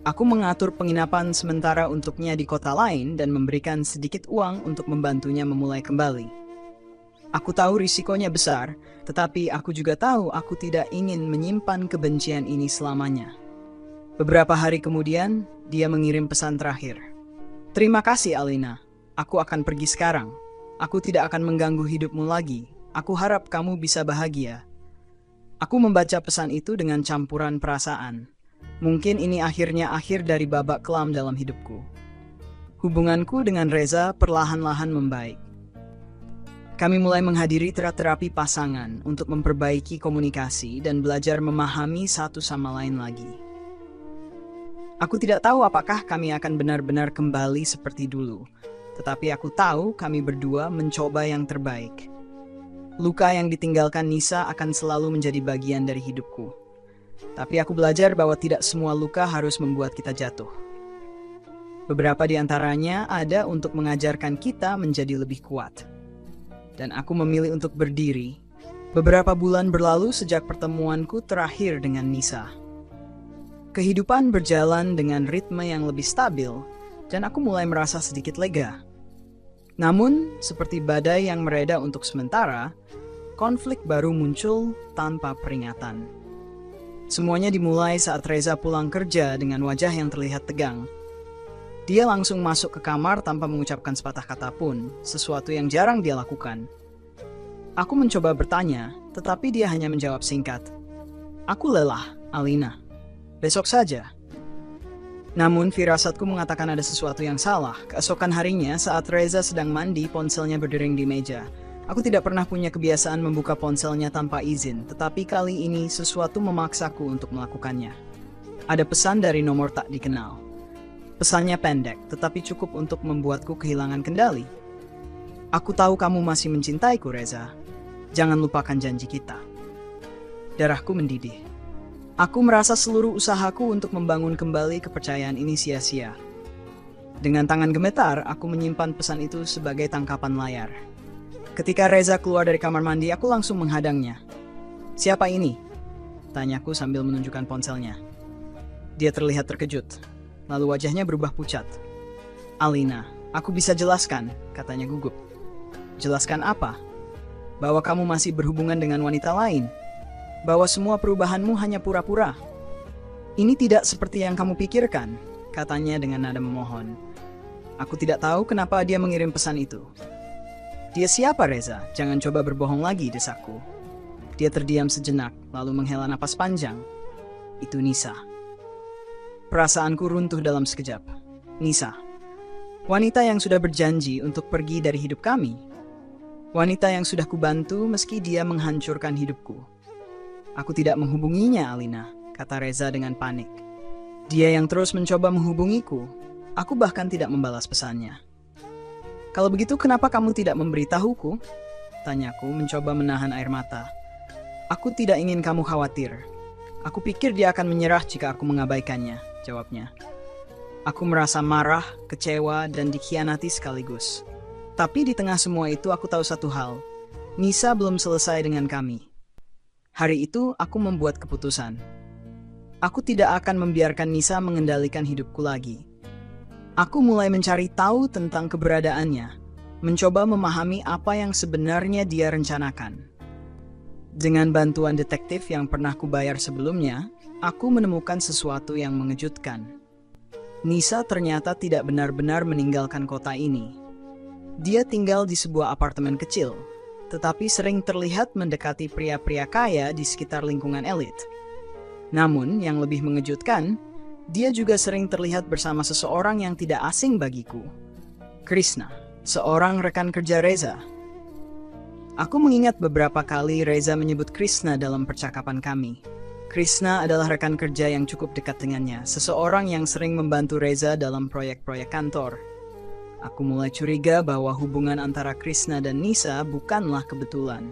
Aku mengatur penginapan sementara untuknya di kota lain dan memberikan sedikit uang untuk membantunya memulai kembali. Aku tahu risikonya besar, tetapi aku juga tahu aku tidak ingin menyimpan kebencian ini selamanya. Beberapa hari kemudian, dia mengirim pesan terakhir. Terima kasih, Alina. Aku akan pergi sekarang. Aku tidak akan mengganggu hidupmu lagi. Aku harap kamu bisa bahagia. Aku membaca pesan itu dengan campuran perasaan. Mungkin ini akhirnya akhir dari babak kelam dalam hidupku. Hubunganku dengan Reza perlahan-lahan membaik. Kami mulai menghadiri terapi pasangan untuk memperbaiki komunikasi dan belajar memahami satu sama lain lagi. Aku tidak tahu apakah kami akan benar-benar kembali seperti dulu, tetapi aku tahu kami berdua mencoba yang terbaik. Luka yang ditinggalkan Nisa akan selalu menjadi bagian dari hidupku. Tapi aku belajar bahwa tidak semua luka harus membuat kita jatuh. Beberapa di antaranya ada untuk mengajarkan kita menjadi lebih kuat. Dan aku memilih untuk berdiri. Beberapa bulan berlalu sejak pertemuanku terakhir dengan Nisa. Kehidupan berjalan dengan ritme yang lebih stabil, dan aku mulai merasa sedikit lega. Namun, seperti badai yang mereda untuk sementara, konflik baru muncul tanpa peringatan. Semuanya dimulai saat Reza pulang kerja dengan wajah yang terlihat tegang. Dia langsung masuk ke kamar tanpa mengucapkan sepatah kata pun, sesuatu yang jarang dia lakukan. Aku mencoba bertanya, tetapi dia hanya menjawab singkat. Aku lelah, Alina. Besok saja. Namun firasatku mengatakan ada sesuatu yang salah. Keesokan harinya saat Reza sedang mandi, ponselnya berdering di meja. Aku tidak pernah punya kebiasaan membuka ponselnya tanpa izin, tetapi kali ini sesuatu memaksaku untuk melakukannya. Ada pesan dari nomor tak dikenal. Pesannya pendek, tetapi cukup untuk membuatku kehilangan kendali. Aku tahu kamu masih mencintaiku, Reza. Jangan lupakan janji kita. Darahku mendidih. Aku merasa seluruh usahaku untuk membangun kembali kepercayaan ini sia-sia. Dengan tangan gemetar, aku menyimpan pesan itu sebagai tangkapan layar. Ketika Reza keluar dari kamar mandi, aku langsung menghadangnya. "Siapa ini?" tanyaku sambil menunjukkan ponselnya. Dia terlihat terkejut, lalu wajahnya berubah pucat. "Alina, aku bisa jelaskan," katanya gugup. "Jelaskan apa?" "Bahwa kamu masih berhubungan dengan wanita lain. Bahwa semua perubahanmu hanya pura-pura. Ini tidak seperti yang kamu pikirkan," katanya dengan nada memohon. Aku tidak tahu kenapa dia mengirim pesan itu. "Dia siapa, Reza? Jangan coba berbohong lagi," desakku. Dia terdiam sejenak, lalu menghela napas panjang. "Itu Nisa." Perasaanku runtuh dalam sekejap. Nisa, wanita yang sudah berjanji untuk pergi dari hidup kami. Wanita yang sudah kubantu meski dia menghancurkan hidupku. "Aku tidak menghubunginya, Alina," kata Reza dengan panik. "Dia yang terus mencoba menghubungiku. Aku bahkan tidak membalas pesannya." "Kalau begitu kenapa kamu tidak memberitahuku?" tanyaku mencoba menahan air mata. "Aku tidak ingin kamu khawatir. Aku pikir dia akan menyerah jika aku mengabaikannya," jawabnya. Aku merasa marah, kecewa, dan dikhianati sekaligus. Tapi di tengah semua itu aku tahu satu hal. Nisa belum selesai dengan kami. Hari itu aku membuat keputusan. Aku tidak akan membiarkan Nisa mengendalikan hidupku lagi. Aku mulai mencari tahu tentang keberadaannya, mencoba memahami apa yang sebenarnya dia rencanakan. Dengan bantuan detektif yang pernah kubayar sebelumnya, aku menemukan sesuatu yang mengejutkan. Nisa ternyata tidak benar-benar meninggalkan kota ini. Dia tinggal di sebuah apartemen kecil, tetapi sering terlihat mendekati pria-pria kaya di sekitar lingkungan elit. Namun, yang lebih mengejutkan, dia juga sering terlihat bersama seseorang yang tidak asing bagiku. Krishna, seorang rekan kerja Reza. Aku mengingat beberapa kali Reza menyebut Krishna dalam percakapan kami. Krishna adalah rekan kerja yang cukup dekat dengannya, seseorang yang sering membantu Reza dalam proyek-proyek kantor. Aku mulai curiga bahwa hubungan antara Krishna dan Nisa bukanlah kebetulan.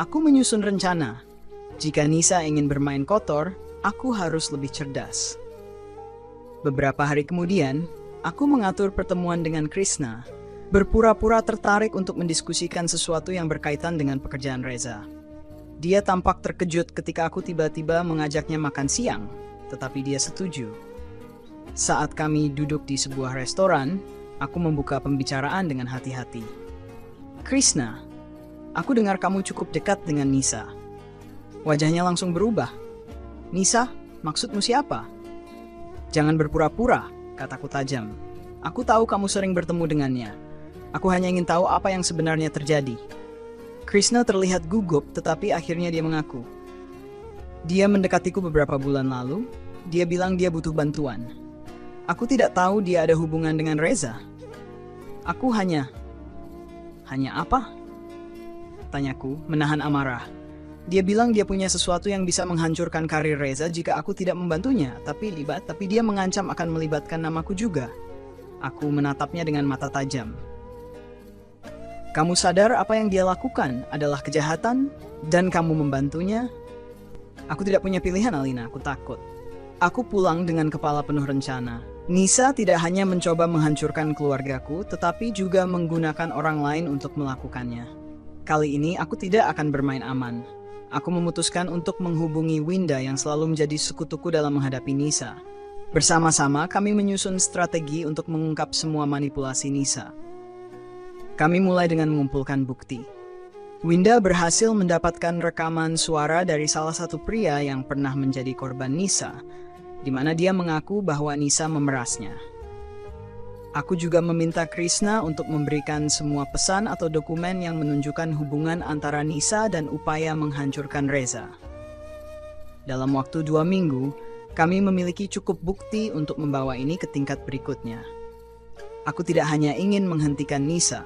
Aku menyusun rencana. Jika Nisa ingin bermain kotor, aku harus lebih cerdas. Beberapa hari kemudian, aku mengatur pertemuan dengan Krishna, berpura-pura tertarik untuk mendiskusikan sesuatu yang berkaitan dengan pekerjaan Reza. Dia tampak terkejut ketika aku tiba-tiba mengajaknya makan siang, tetapi dia setuju. Saat kami duduk di sebuah restoran, aku membuka pembicaraan dengan hati-hati. "Krishna, aku dengar kamu cukup dekat dengan Nisa." Wajahnya langsung berubah. "Nisa, maksudmu siapa?" "Jangan berpura-pura," kataku tajam. "Aku tahu kamu sering bertemu dengannya. Aku hanya ingin tahu apa yang sebenarnya terjadi." Krishna terlihat gugup, tetapi akhirnya dia mengaku. "Dia mendekatiku beberapa bulan lalu. Dia bilang dia butuh bantuan. Aku tidak tahu dia ada hubungan dengan Reza. Aku hanya apa?" tanyaku, menahan amarah. Dia bilang dia punya sesuatu yang bisa menghancurkan karir Reza jika aku tidak membantunya, tapi dia mengancam akan melibatkan namaku juga. Aku menatapnya dengan mata tajam. "Kamu sadar apa yang dia lakukan adalah kejahatan, dan kamu membantunya?" "Aku tidak punya pilihan, Alina, aku takut." Aku pulang dengan kepala penuh rencana. Nisa tidak hanya mencoba menghancurkan keluargaku, tetapi juga menggunakan orang lain untuk melakukannya. Kali ini aku tidak akan bermain aman. Aku memutuskan untuk menghubungi Winda yang selalu menjadi sekutuku dalam menghadapi Nisa. Bersama-sama kami menyusun strategi untuk mengungkap semua manipulasi Nisa. Kami mulai dengan mengumpulkan bukti. Winda berhasil mendapatkan rekaman suara dari salah satu pria yang pernah menjadi korban Nisa, di mana dia mengaku bahwa Nisa memerasnya. Aku juga meminta Krishna untuk memberikan semua pesan atau dokumen yang menunjukkan hubungan antara Nisa dan upaya menghancurkan Reza. Dalam waktu 2 minggu, kami memiliki cukup bukti untuk membawa ini ke tingkat berikutnya. Aku tidak hanya ingin menghentikan Nisa,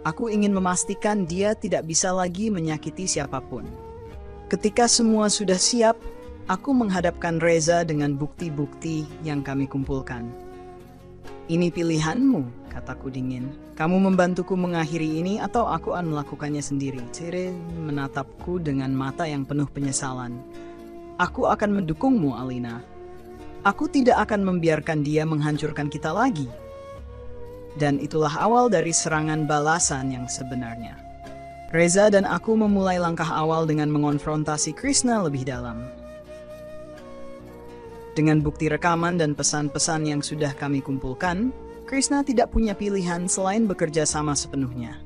aku ingin memastikan dia tidak bisa lagi menyakiti siapapun. Ketika semua sudah siap, aku menghadapkan Reza dengan bukti-bukti yang kami kumpulkan. "Ini pilihanmu," kataku dingin. "Kamu membantuku mengakhiri ini atau aku akan melakukannya sendiri." Cire menatapku dengan mata yang penuh penyesalan. Aku akan mendukungmu, Alina. Aku tidak akan membiarkan dia menghancurkan kita lagi. Dan itulah awal dari serangan balasan yang sebenarnya. Reza dan aku memulai langkah awal dengan mengonfrontasi Krishna lebih dalam. Dengan bukti rekaman dan pesan-pesan yang sudah kami kumpulkan, Krishna tidak punya pilihan selain bekerja sama sepenuhnya.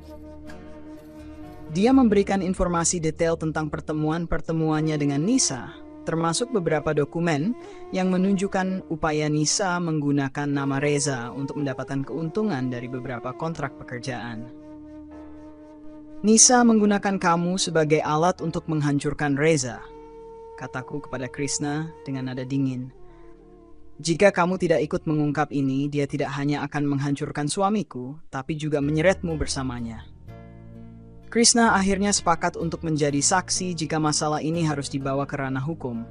Dia memberikan informasi detail tentang pertemuan-pertemuannya dengan Nisa, termasuk beberapa dokumen yang menunjukkan upaya Nisa menggunakan nama Reza untuk mendapatkan keuntungan dari beberapa kontrak pekerjaan. Nisa menggunakan kamu sebagai alat untuk menghancurkan Reza, kataku kepada Krishna dengan nada dingin. Jika kamu tidak ikut mengungkap ini, dia tidak hanya akan menghancurkan suamiku, tapi juga menyeretmu bersamanya. Krishna akhirnya sepakat untuk menjadi saksi jika masalah ini harus dibawa ke ranah hukum.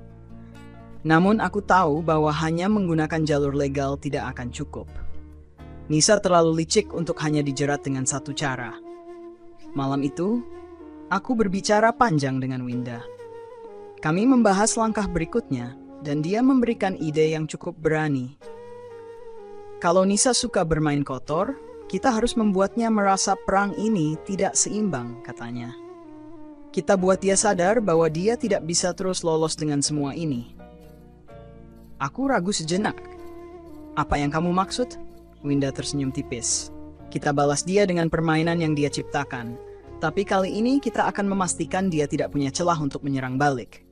Namun aku tahu bahwa hanya menggunakan jalur legal tidak akan cukup. Nisa terlalu licik untuk hanya dijerat dengan satu cara. Malam itu, aku berbicara panjang dengan Winda. Kami membahas langkah berikutnya, dan dia memberikan ide yang cukup berani. Kalau Nisa suka bermain kotor, kita harus membuatnya merasa perang ini tidak seimbang, katanya. Kita buat dia sadar bahwa dia tidak bisa terus lolos dengan semua ini. Aku ragu sejenak. Apa yang kamu maksud? Winda tersenyum tipis. Kita balas dia dengan permainan yang dia ciptakan. Tapi kali ini kita akan memastikan dia tidak punya celah untuk menyerang balik.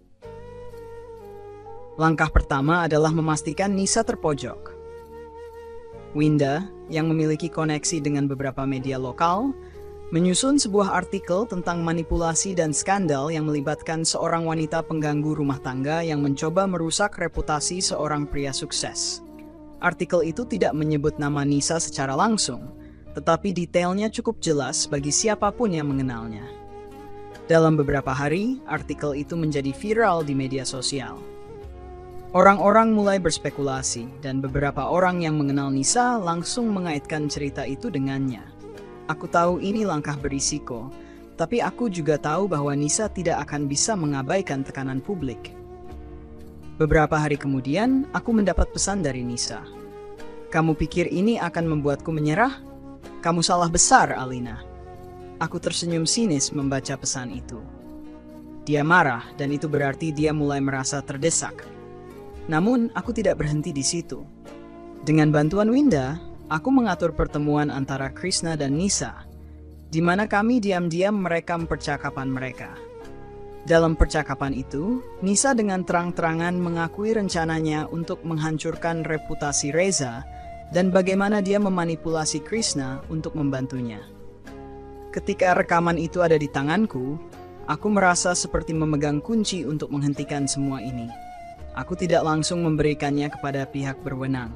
Langkah pertama adalah memastikan Nisa terpojok. Winda, yang memiliki koneksi dengan beberapa media lokal, menyusun sebuah artikel tentang manipulasi dan skandal yang melibatkan seorang wanita pengganggu rumah tangga yang mencoba merusak reputasi seorang pria sukses. Artikel itu tidak menyebut nama Nisa secara langsung, tetapi detailnya cukup jelas bagi siapapun yang mengenalnya. Dalam beberapa hari, artikel itu menjadi viral di media sosial. Orang-orang mulai berspekulasi, dan beberapa orang yang mengenal Nisa langsung mengaitkan cerita itu dengannya. Aku tahu ini langkah berisiko, tapi aku juga tahu bahwa Nisa tidak akan bisa mengabaikan tekanan publik. Beberapa hari kemudian, aku mendapat pesan dari Nisa. Kamu pikir ini akan membuatku menyerah? Kamu salah besar, Alina. Aku tersenyum sinis membaca pesan itu. Dia marah, dan itu berarti dia mulai merasa terdesak. Namun, aku tidak berhenti di situ. Dengan bantuan Winda, aku mengatur pertemuan antara Krishna dan Nisa, di mana kami diam-diam merekam percakapan mereka. Dalam percakapan itu, Nisa dengan terang-terangan mengakui rencananya untuk menghancurkan reputasi Reza dan bagaimana dia memanipulasi Krishna untuk membantunya. Ketika rekaman itu ada di tanganku, aku merasa seperti memegang kunci untuk menghentikan semua ini. Aku tidak langsung memberikannya kepada pihak berwenang.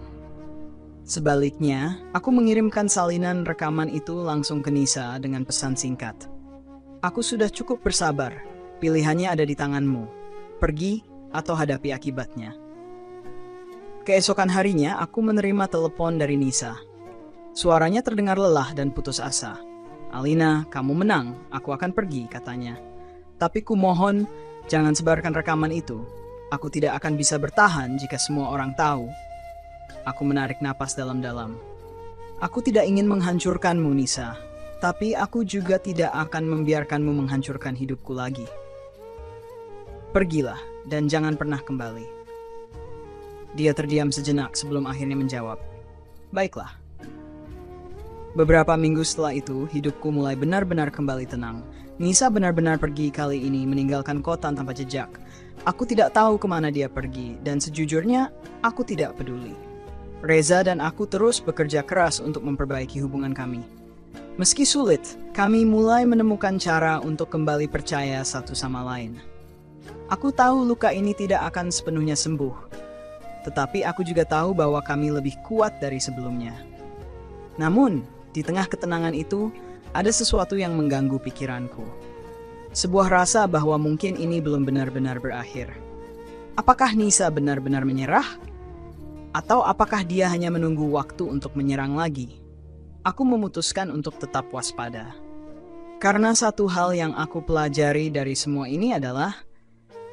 Sebaliknya, aku mengirimkan salinan rekaman itu langsung ke Nisa dengan pesan singkat. Aku sudah cukup bersabar, pilihannya ada di tanganmu. Pergi atau hadapi akibatnya. Keesokan harinya, aku menerima telepon dari Nisa. Suaranya terdengar lelah dan putus asa. Alina, kamu menang, aku akan pergi, katanya. Tapi kumohon, jangan sebarkan rekaman itu. Aku tidak akan bisa bertahan jika semua orang tahu. Aku menarik napas dalam-dalam. Aku tidak ingin menghancurkanmu, Nisa. Tapi aku juga tidak akan membiarkanmu menghancurkan hidupku lagi. Pergilah, dan jangan pernah kembali. Dia terdiam sejenak sebelum akhirnya menjawab. Baiklah. Beberapa minggu setelah itu, hidupku mulai benar-benar kembali tenang. Nisa benar-benar pergi kali ini meninggalkan kota tanpa jejak. Aku tidak tahu kemana dia pergi, dan sejujurnya, aku tidak peduli. Reza dan aku terus bekerja keras untuk memperbaiki hubungan kami. Meski sulit, kami mulai menemukan cara untuk kembali percaya satu sama lain. Aku tahu luka ini tidak akan sepenuhnya sembuh, tetapi aku juga tahu bahwa kami lebih kuat dari sebelumnya. Namun, di tengah ketenangan itu, ada sesuatu yang mengganggu pikiranku. Sebuah rasa bahwa mungkin ini belum benar-benar berakhir. Apakah Nisa benar-benar menyerah? Atau apakah dia hanya menunggu waktu untuk menyerang lagi? Aku memutuskan untuk tetap waspada. Karena satu hal yang aku pelajari dari semua ini adalah,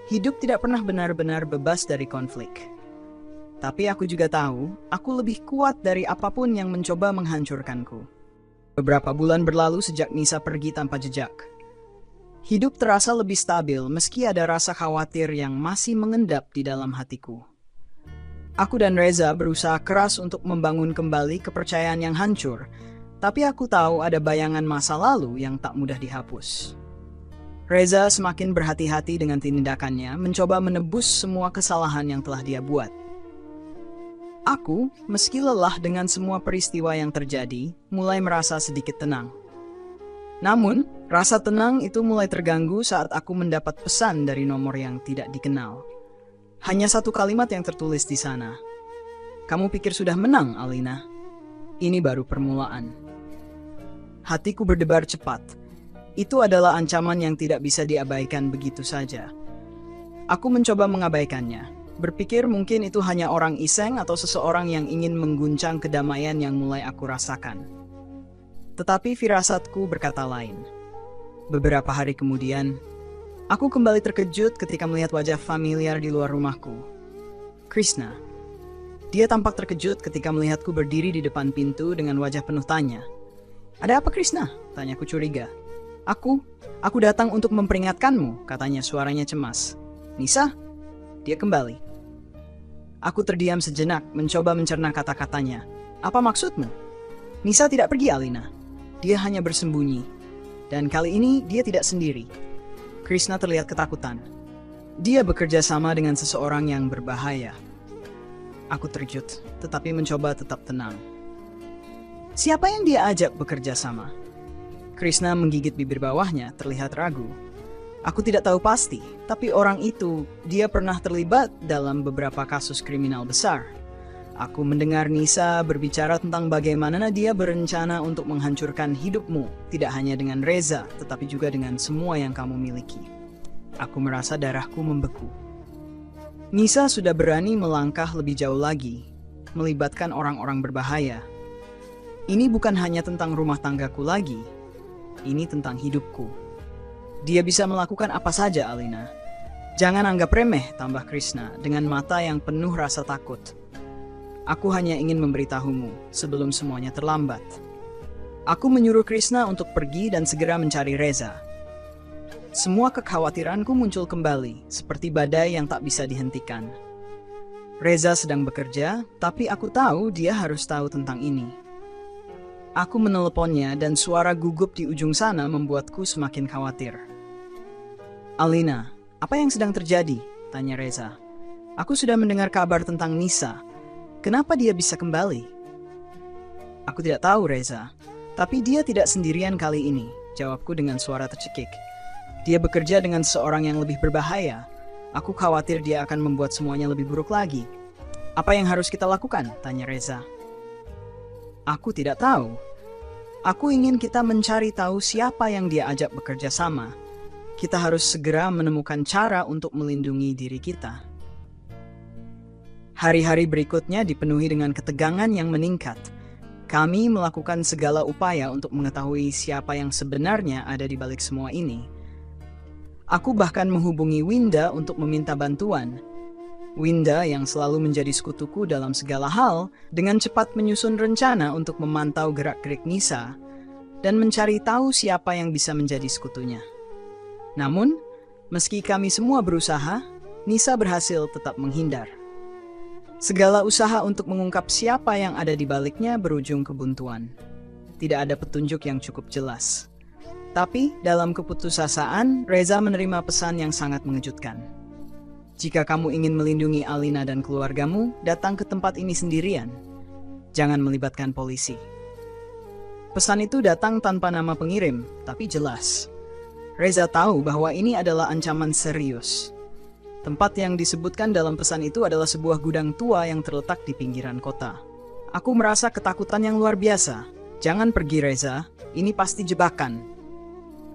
Hidup tidak pernah benar-benar bebas dari konflik. Tapi aku juga tahu, aku lebih kuat dari apapun yang mencoba menghancurkanku. Beberapa bulan berlalu sejak Nisa pergi tanpa jejak. Hidup terasa lebih stabil meski ada rasa khawatir yang masih mengendap di dalam hatiku. Aku dan Reza berusaha keras untuk membangun kembali kepercayaan yang hancur, tapi aku tahu ada bayangan masa lalu yang tak mudah dihapus. Reza semakin berhati-hati dengan tindakannya, mencoba menebus semua kesalahan yang telah dia buat. Aku, meski lelah dengan semua peristiwa yang terjadi, mulai merasa sedikit tenang. Namun, rasa tenang itu mulai terganggu saat aku mendapat pesan dari nomor yang tidak dikenal. Hanya satu kalimat yang tertulis di sana. "Kamu pikir sudah menang, Alina? Ini baru permulaan." Hatiku berdebar cepat. Itu adalah ancaman yang tidak bisa diabaikan begitu saja. Aku mencoba mengabaikannya, berpikir mungkin itu hanya orang iseng atau seseorang yang ingin mengguncang kedamaian yang mulai aku rasakan. Tetapi firasatku berkata lain. Beberapa hari kemudian, aku kembali terkejut ketika melihat wajah familiar di luar rumahku. Krishna. Dia tampak terkejut ketika melihatku berdiri di depan pintu dengan wajah penuh tanya. "Ada apa, Krishna?" tanyaku curiga. Aku datang untuk memperingatkanmu," katanya suaranya cemas. "Nisa?" Dia kembali. Aku terdiam sejenak, mencoba mencerna kata-katanya. "Apa maksudmu?" "Nisa tidak pergi, Alina. Dia hanya bersembunyi. Dan kali ini dia tidak sendiri." Krishna terlihat ketakutan. "Dia bekerja sama dengan seseorang yang berbahaya." Aku terkejut, tetapi mencoba tetap tenang. "Siapa yang dia ajak bekerja sama?" Krishna menggigit bibir bawahnya, terlihat ragu. "Aku tidak tahu pasti, tapi orang itu, dia pernah terlibat dalam beberapa kasus kriminal besar. Aku mendengar Nisa berbicara tentang bagaimana dia berencana untuk menghancurkan hidupmu, tidak hanya dengan Reza, tetapi juga dengan semua yang kamu miliki." Aku merasa darahku membeku. Nisa sudah berani melangkah lebih jauh lagi, melibatkan orang-orang berbahaya. Ini bukan hanya tentang rumah tanggaku lagi, ini tentang hidupku. Dia bisa melakukan apa saja, Alina. Jangan anggap remeh, tambah Krishna dengan mata yang penuh rasa takut. Aku hanya ingin memberitahumu sebelum semuanya terlambat. Aku menyuruh Krishna untuk pergi dan segera mencari Reza. Semua kekhawatiranku muncul kembali, seperti badai yang tak bisa dihentikan. Reza sedang bekerja, tapi aku tahu dia harus tahu tentang ini. Aku meneleponnya dan suara gugup di ujung sana membuatku semakin khawatir. "Alina, apa yang sedang terjadi?" tanya Reza. "Aku sudah mendengar kabar tentang Nisa. Kenapa dia bisa kembali?" "Aku tidak tahu, Reza. Tapi dia tidak sendirian kali ini," jawabku dengan suara tercekik. "Dia bekerja dengan seorang yang lebih berbahaya. Aku khawatir dia akan membuat semuanya lebih buruk lagi." "Apa yang harus kita lakukan?" tanya Reza. "Aku tidak tahu. Aku ingin kita mencari tahu siapa yang dia ajak bekerja sama. Kita harus segera menemukan cara untuk melindungi diri kita." Hari-hari berikutnya dipenuhi dengan ketegangan yang meningkat. Kami melakukan segala upaya untuk mengetahui siapa yang sebenarnya ada di balik semua ini. Aku bahkan menghubungi Winda untuk meminta bantuan. Winda yang selalu menjadi sekutuku dalam segala hal, dengan cepat menyusun rencana untuk memantau gerak-gerik Nisa dan mencari tahu siapa yang bisa menjadi sekutunya. Namun, meski kami semua berusaha, Nisa berhasil tetap menghindar. Segala usaha untuk mengungkap siapa yang ada di baliknya berujung kebuntuan. Tidak ada petunjuk yang cukup jelas. Tapi, dalam keputusasaan, Reza menerima pesan yang sangat mengejutkan. "Jika kamu ingin melindungi Alina dan keluargamu, datang ke tempat ini sendirian. Jangan melibatkan polisi." Pesan itu datang tanpa nama pengirim, tapi jelas. Reza tahu bahwa ini adalah ancaman serius. Tempat yang disebutkan dalam pesan itu adalah sebuah gudang tua yang terletak di pinggiran kota. Aku merasa ketakutan yang luar biasa. "Jangan pergi, Reza. Ini pasti jebakan."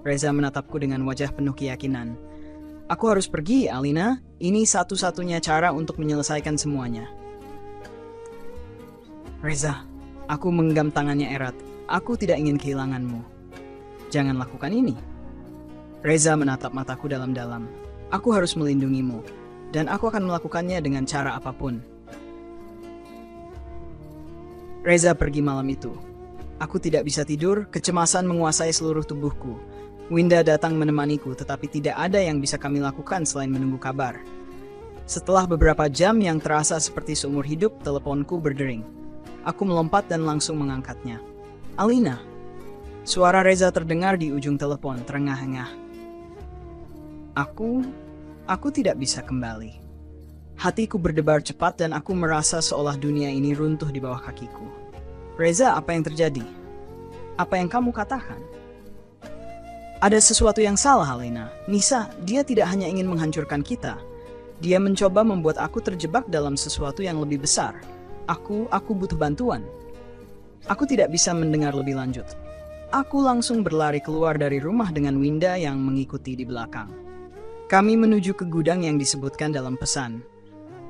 Reza menatapku dengan wajah penuh keyakinan. "Aku harus pergi, Alina. Ini satu-satunya cara untuk menyelesaikan semuanya." "Reza," aku menggenggam tangannya erat. "Aku tidak ingin kehilanganmu. Jangan lakukan ini." Reza menatap mataku dalam-dalam. Aku harus melindungimu, dan aku akan melakukannya dengan cara apapun. Reza pergi malam itu. Aku tidak bisa tidur, kecemasan menguasai seluruh tubuhku. Winda datang menemaniku, tetapi tidak ada yang bisa kami lakukan selain menunggu kabar. Setelah beberapa jam yang terasa seperti seumur hidup, teleponku berdering. Aku melompat dan langsung mengangkatnya. Alina. Suara Reza terdengar di ujung telepon, terengah-engah. Aku tidak bisa kembali. Hatiku berdebar cepat dan aku merasa seolah dunia ini runtuh di bawah kakiku. Reza, apa yang terjadi? Apa yang kamu katakan? Ada sesuatu yang salah, Alina. Nisa, dia tidak hanya ingin menghancurkan kita. Dia mencoba membuat aku terjebak dalam sesuatu yang lebih besar. Aku butuh bantuan. Aku tidak bisa mendengar lebih lanjut. Aku langsung berlari keluar dari rumah dengan Winda yang mengikuti di belakang. Kami menuju ke gudang yang disebutkan dalam pesan.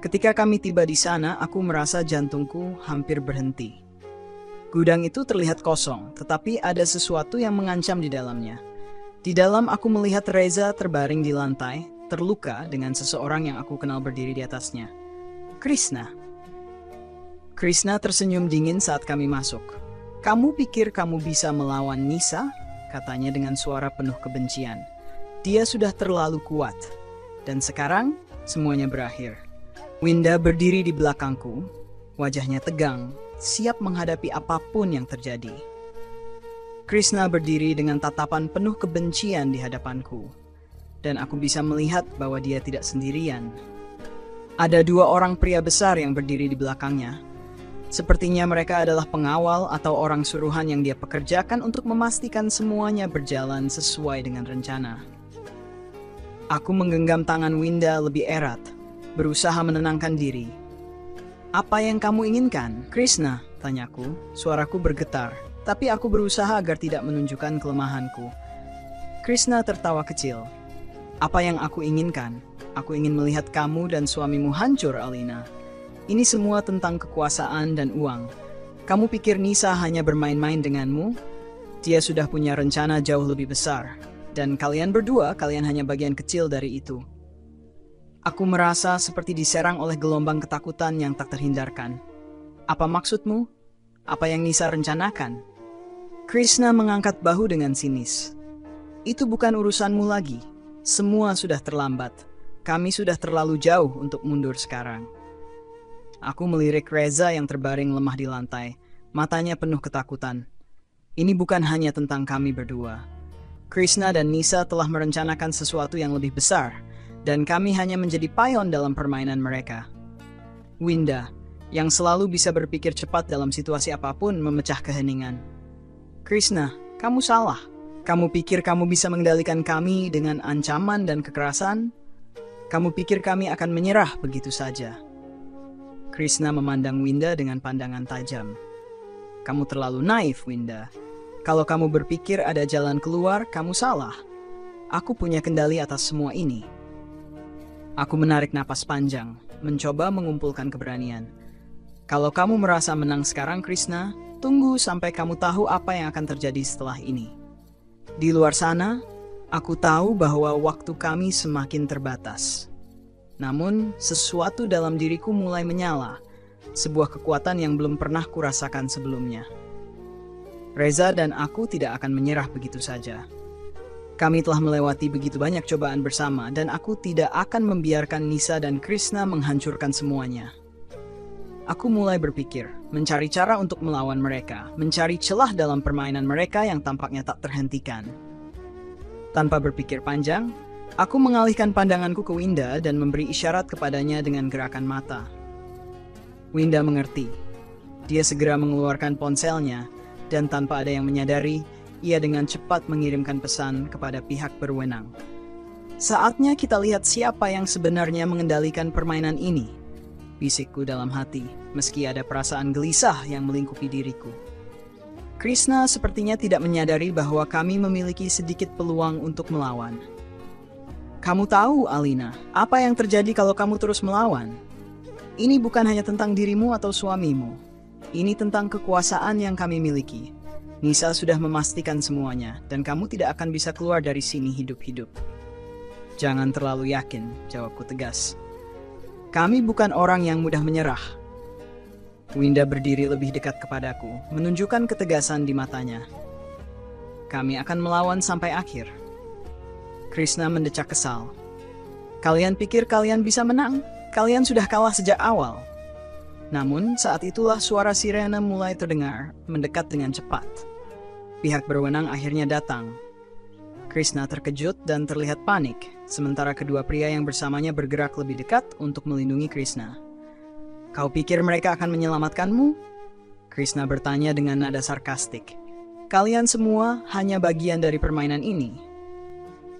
Ketika kami tiba di sana, aku merasa jantungku hampir berhenti. Gudang itu terlihat kosong, tetapi ada sesuatu yang mengancam di dalamnya. Di dalam aku melihat Reza terbaring di lantai, terluka dengan seseorang yang aku kenal berdiri di atasnya. Krishna. Krishna tersenyum dingin saat kami masuk. Kamu pikir kamu bisa melawan Nisa? Katanya dengan suara penuh kebencian. Dia sudah terlalu kuat. Dan sekarang, semuanya berakhir. Winda berdiri di belakangku, wajahnya tegang, siap menghadapi apapun yang terjadi. Krishna berdiri dengan tatapan penuh kebencian di hadapanku. Dan aku bisa melihat bahwa dia tidak sendirian. Ada dua orang pria besar yang berdiri di belakangnya. Sepertinya mereka adalah pengawal atau orang suruhan yang dia pekerjakan untuk memastikan semuanya berjalan sesuai dengan rencana. Aku menggenggam tangan Winda lebih erat, berusaha menenangkan diri. Apa yang kamu inginkan, Krishna? Tanyaku, suaraku bergetar, tapi aku berusaha agar tidak menunjukkan kelemahanku. Krishna tertawa kecil. Apa yang aku inginkan? Aku ingin melihat kamu dan suamimu hancur, Alina. Ini semua tentang kekuasaan dan uang. Kamu pikir Nisa hanya bermain-main denganmu? Dia sudah punya rencana jauh lebih besar. Dan kalian berdua, kalian hanya bagian kecil dari itu. Aku merasa seperti diserang oleh gelombang ketakutan yang tak terhindarkan. Apa maksudmu? Apa yang Nisa rencanakan? Krishna mengangkat bahu dengan sinis. Itu bukan urusanmu lagi. Semua sudah terlambat. Kami sudah terlalu jauh untuk mundur sekarang. Aku melirik Reza yang terbaring lemah di lantai, matanya penuh ketakutan. Ini bukan hanya tentang kami berdua. Krishna dan Nisa telah merencanakan sesuatu yang lebih besar, dan kami hanya menjadi payon dalam permainan mereka. Winda, yang selalu bisa berpikir cepat dalam situasi apapun, memecah keheningan. Krishna, kamu salah. Kamu pikir kamu bisa mengendalikan kami dengan ancaman dan kekerasan? Kamu pikir kami akan menyerah begitu saja? Krishna memandang Winda dengan pandangan tajam. Kamu terlalu naif, Winda. Kalau kamu berpikir ada jalan keluar, kamu salah. Aku punya kendali atas semua ini. Aku menarik napas panjang, mencoba mengumpulkan keberanian. Kalau kamu merasa menang sekarang, Krishna, tunggu sampai kamu tahu apa yang akan terjadi setelah ini. Di luar sana, aku tahu bahwa waktu kami semakin terbatas. Namun, sesuatu dalam diriku mulai menyala, sebuah kekuatan yang belum pernah kurasakan sebelumnya. Reza dan aku tidak akan menyerah begitu saja. Kami telah melewati begitu banyak cobaan bersama, dan aku tidak akan membiarkan Nisa dan Krishna menghancurkan semuanya. Aku mulai berpikir, mencari cara untuk melawan mereka, mencari celah dalam permainan mereka yang tampaknya tak terhentikan. Tanpa berpikir panjang, aku mengalihkan pandanganku ke Winda dan memberi isyarat kepadanya dengan gerakan mata. Winda mengerti. Dia segera mengeluarkan ponselnya, dan tanpa ada yang menyadari, ia dengan cepat mengirimkan pesan kepada pihak berwenang. Saatnya kita lihat siapa yang sebenarnya mengendalikan permainan ini, bisikku dalam hati, meski ada perasaan gelisah yang melingkupi diriku. Krishna sepertinya tidak menyadari bahwa kami memiliki sedikit peluang untuk melawan. Kamu tahu, Alina, apa yang terjadi kalau kamu terus melawan? Ini bukan hanya tentang dirimu atau suamimu. Ini tentang kekuasaan yang kami miliki. Nisa sudah memastikan semuanya, dan kamu tidak akan bisa keluar dari sini hidup-hidup. Jangan terlalu yakin, jawabku tegas. Kami bukan orang yang mudah menyerah. Winda berdiri lebih dekat kepadaku, menunjukkan ketegasan di matanya. Kami akan melawan sampai akhir. Krishna mendecak kesal. Kalian pikir kalian bisa menang? Kalian sudah kalah sejak awal. Namun saat itulah suara sirene mulai terdengar, mendekat dengan cepat. Pihak berwenang akhirnya datang. Krishna terkejut dan terlihat panik, sementara kedua pria yang bersamanya bergerak lebih dekat untuk melindungi Krishna. Kau pikir mereka akan menyelamatkanmu? Krishna bertanya dengan nada sarkastik. Kalian semua hanya bagian dari permainan ini.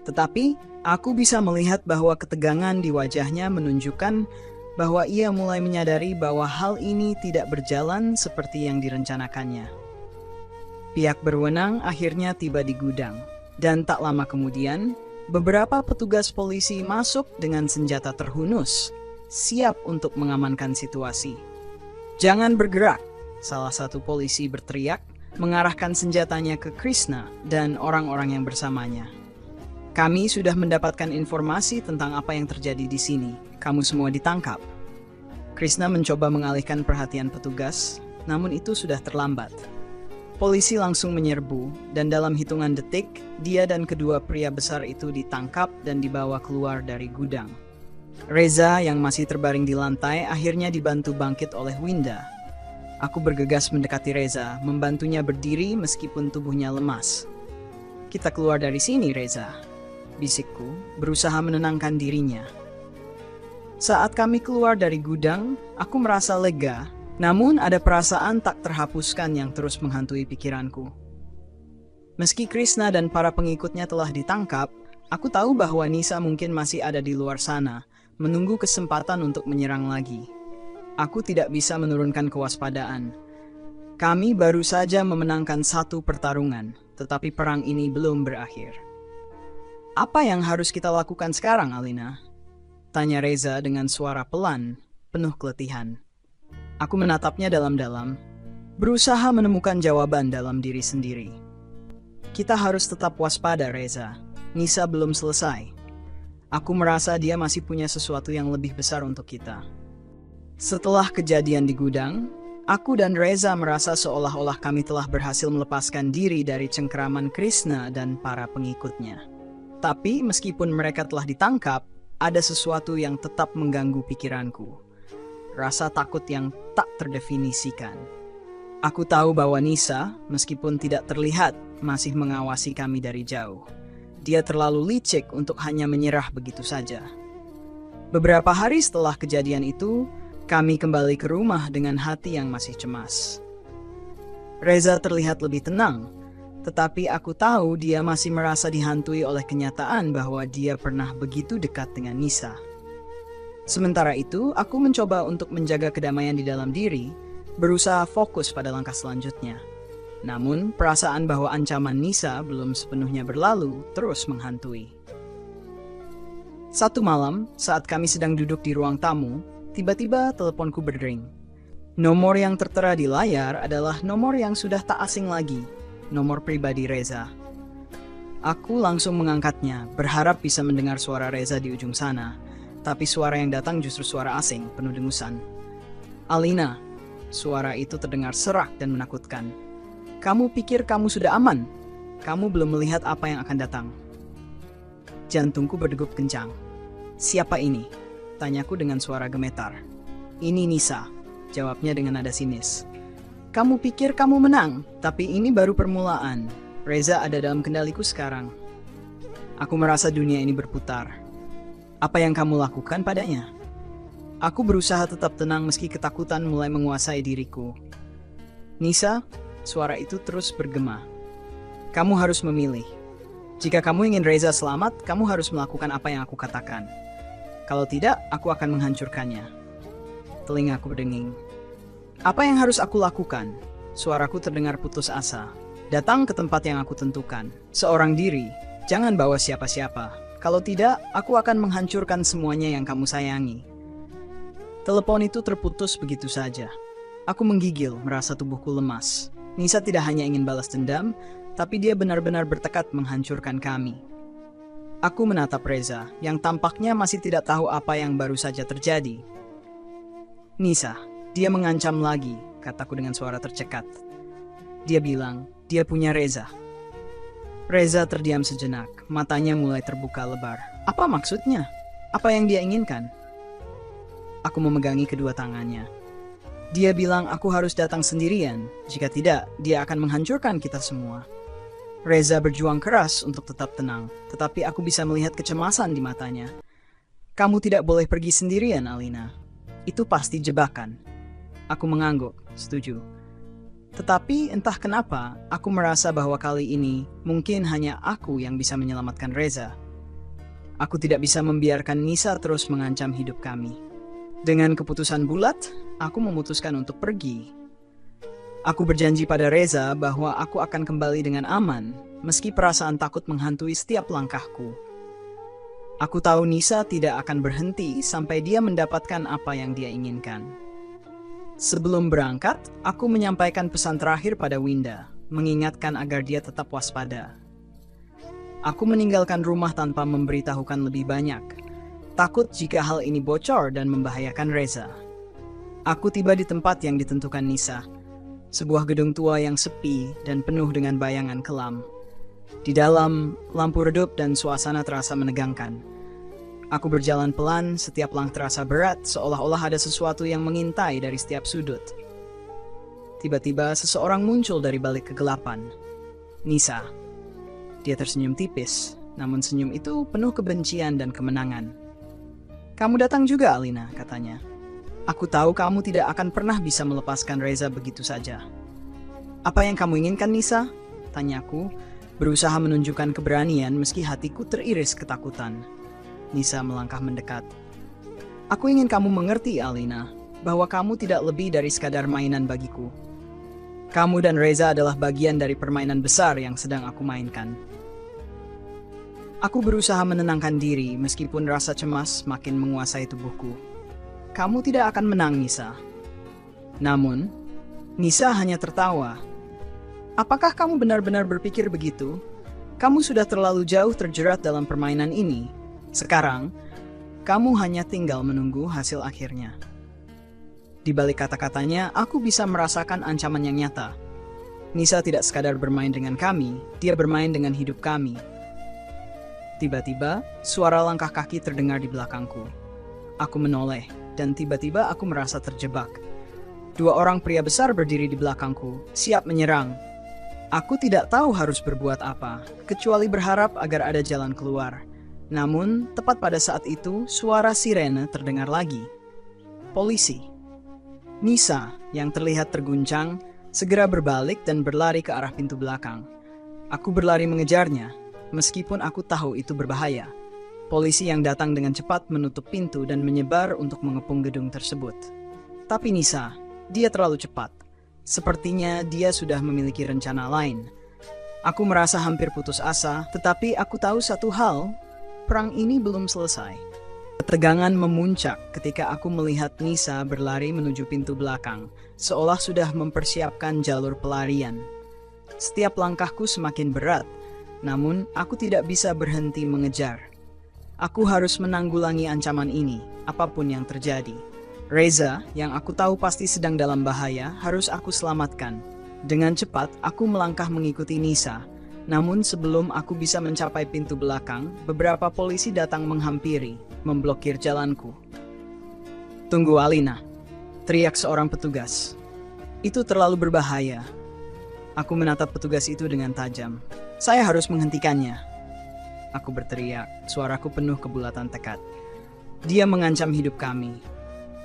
Tetapi, aku bisa melihat bahwa ketegangan di wajahnya menunjukkan bahwa ia mulai menyadari bahwa hal ini tidak berjalan seperti yang direncanakannya. Pihak berwenang akhirnya tiba di gudang, dan tak lama kemudian, beberapa petugas polisi masuk dengan senjata terhunus, siap untuk mengamankan situasi. Jangan bergerak, salah satu polisi berteriak, mengarahkan senjatanya ke Krishna dan orang-orang yang bersamanya. Kami sudah mendapatkan informasi tentang apa yang terjadi di sini. Kamu semua ditangkap. Krishna mencoba mengalihkan perhatian petugas, namun itu sudah terlambat. Polisi langsung menyerbu, dan dalam hitungan detik, dia dan kedua pria besar itu ditangkap dan dibawa keluar dari gudang. Reza yang masih terbaring di lantai akhirnya dibantu bangkit oleh Winda. Aku bergegas mendekati Reza, membantunya berdiri meskipun tubuhnya lemas. Kita keluar dari sini, Reza, bisikku, berusaha menenangkan dirinya. Saat kami keluar dari gudang, aku merasa lega, namun ada perasaan tak terhapuskan yang terus menghantui pikiranku. Meski Krishna dan para pengikutnya telah ditangkap, aku tahu bahwa Nisa mungkin masih ada di luar sana, menunggu kesempatan untuk menyerang lagi. Aku tidak bisa menurunkan kewaspadaan. Kami baru saja memenangkan satu pertarungan, tetapi perang ini belum berakhir. Apa yang harus kita lakukan sekarang, Alina? Tanya Reza dengan suara pelan, penuh keletihan. Aku menatapnya dalam-dalam, berusaha menemukan jawaban dalam diri sendiri. Kita harus tetap waspada, Reza. Nisa belum selesai. Aku merasa dia masih punya sesuatu yang lebih besar untuk kita. Setelah kejadian di gudang, aku dan Reza merasa seolah-olah kami telah berhasil melepaskan diri dari cengkeraman Krishna dan para pengikutnya. Tapi meskipun mereka telah ditangkap, ada sesuatu yang tetap mengganggu pikiranku. Rasa takut yang tak terdefinisikan. Aku tahu bahwa Nisa, meskipun tidak terlihat, masih mengawasi kami dari jauh. Dia terlalu licik untuk hanya menyerah begitu saja. Beberapa hari setelah kejadian itu, kami kembali ke rumah dengan hati yang masih cemas. Reza terlihat lebih tenang, tetapi aku tahu dia masih merasa dihantui oleh kenyataan bahwa dia pernah begitu dekat dengan Nisa. Sementara itu, aku mencoba untuk menjaga kedamaian di dalam diri, berusaha fokus pada langkah selanjutnya. Namun, perasaan bahwa ancaman Nisa belum sepenuhnya berlalu terus menghantui. Satu malam, saat kami sedang duduk di ruang tamu, tiba-tiba teleponku berdering. Nomor yang tertera di layar adalah nomor yang sudah tak asing lagi, nomor pribadi Reza. Aku langsung mengangkatnya, berharap bisa mendengar suara Reza di ujung sana, tapi suara yang datang justru suara asing, penuh dengusan. Alina, suara itu terdengar serak dan menakutkan. Kamu pikir kamu sudah aman? Kamu belum melihat apa yang akan datang. Jantungku berdegup kencang. Siapa ini? Tanyaku dengan suara gemetar. Ini Nisa, jawabnya dengan nada sinis. Kamu pikir kamu menang, tapi ini baru permulaan. Reza ada dalam kendaliku sekarang. Aku merasa dunia ini berputar. Apa yang kamu lakukan padanya? Aku berusaha tetap tenang meski ketakutan mulai menguasai diriku. Nisa, suara itu terus bergema. Kamu harus memilih. Jika kamu ingin Reza selamat, kamu harus melakukan apa yang aku katakan. Kalau tidak, aku akan menghancurkannya. Telingaku berdenging. Apa yang harus aku lakukan? Suaraku terdengar putus asa. Datang ke tempat yang aku tentukan. Seorang diri. Jangan bawa siapa-siapa. Kalau tidak, aku akan menghancurkan semuanya yang kamu sayangi. Telepon itu terputus begitu saja. Aku menggigil, merasa tubuhku lemas. Nisa tidak hanya ingin balas dendam, tapi dia benar-benar bertekad menghancurkan kami. Aku menatap Reza, yang tampaknya masih tidak tahu apa yang baru saja terjadi. Nisa, dia mengancam lagi, kataku dengan suara tercekat. Dia bilang, dia punya Reza. Reza terdiam sejenak, matanya mulai terbuka lebar. Apa maksudnya? Apa yang dia inginkan? Aku memegangi kedua tangannya. Dia bilang aku harus datang sendirian, jika tidak, dia akan menghancurkan kita semua. Reza berjuang keras untuk tetap tenang, tetapi aku bisa melihat kecemasan di matanya. Kamu tidak boleh pergi sendirian, Alina. Itu pasti jebakan. Aku mengangguk, setuju. Tetapi entah kenapa, aku merasa bahwa kali ini mungkin hanya aku yang bisa menyelamatkan Reza. Aku tidak bisa membiarkan Nisa terus mengancam hidup kami. Dengan keputusan bulat, aku memutuskan untuk pergi. Aku berjanji pada Reza bahwa aku akan kembali dengan aman, meski perasaan takut menghantui setiap langkahku. Aku tahu Nisa tidak akan berhenti sampai dia mendapatkan apa yang dia inginkan. Sebelum berangkat, aku menyampaikan pesan terakhir pada Winda, mengingatkan agar dia tetap waspada. Aku meninggalkan rumah tanpa memberitahukan lebih banyak, takut jika hal ini bocor dan membahayakan Reza. Aku tiba di tempat yang ditentukan Nisa, sebuah gedung tua yang sepi dan penuh dengan bayangan kelam. Di dalam, lampu redup dan suasana terasa menegangkan. Aku berjalan pelan, setiap langkah terasa berat, seolah-olah ada sesuatu yang mengintai dari setiap sudut. Tiba-tiba, seseorang muncul dari balik kegelapan. Nisa. Dia tersenyum tipis, namun senyum itu penuh kebencian dan kemenangan. Kamu datang juga, Alina, katanya. Aku tahu kamu tidak akan pernah bisa melepaskan Reza begitu saja. Apa yang kamu inginkan, Nisa? Tanyaku, berusaha menunjukkan keberanian meski hatiku teriris ketakutan. Nisa melangkah mendekat. Aku ingin kamu mengerti, Alina, bahwa kamu tidak lebih dari sekadar mainan bagiku. Kamu dan Reza adalah bagian dari permainan besar yang sedang aku mainkan. Aku berusaha menenangkan diri meskipun rasa cemas makin menguasai tubuhku. Kamu tidak akan menang, Nisa. Namun, Nisa hanya tertawa. Apakah kamu benar-benar berpikir begitu? Kamu sudah terlalu jauh terjerat dalam permainan ini. Sekarang, kamu hanya tinggal menunggu hasil akhirnya. Di balik kata-katanya, aku bisa merasakan ancaman yang nyata. Nisa tidak sekadar bermain dengan kami, dia bermain dengan hidup kami. Tiba-tiba, suara langkah kaki terdengar di belakangku. Aku menoleh, dan tiba-tiba aku merasa terjebak. Dua orang pria besar berdiri di belakangku, siap menyerang. Aku tidak tahu harus berbuat apa, kecuali berharap agar ada jalan keluar. Namun, tepat pada saat itu, suara sirene terdengar lagi. Polisi. Nisa, yang terlihat terguncang, segera berbalik dan berlari ke arah pintu belakang. Aku berlari mengejarnya, meskipun aku tahu itu berbahaya. Polisi yang datang dengan cepat menutup pintu dan menyebar untuk mengepung gedung tersebut. Tapi Nisa, dia terlalu cepat. Sepertinya dia sudah memiliki rencana lain. Aku merasa hampir putus asa, tetapi aku tahu satu hal, perang ini belum selesai. Ketegangan memuncak ketika aku melihat Nisa berlari menuju pintu belakang, seolah sudah mempersiapkan jalur pelarian. Setiap langkahku semakin berat, namun aku tidak bisa berhenti mengejar. Aku harus menanggulangi ancaman ini, apapun yang terjadi. Reza, yang aku tahu pasti sedang dalam bahaya, harus aku selamatkan. Dengan cepat, aku melangkah mengikuti Nisa. Namun sebelum aku bisa mencapai pintu belakang, beberapa polisi datang menghampiri, memblokir jalanku. Tunggu, Alina, teriak seorang petugas. Itu terlalu berbahaya. Aku menatap petugas itu dengan tajam. Saya harus menghentikannya. Aku berteriak, suaraku penuh kebulatan tekad. Dia mengancam hidup kami.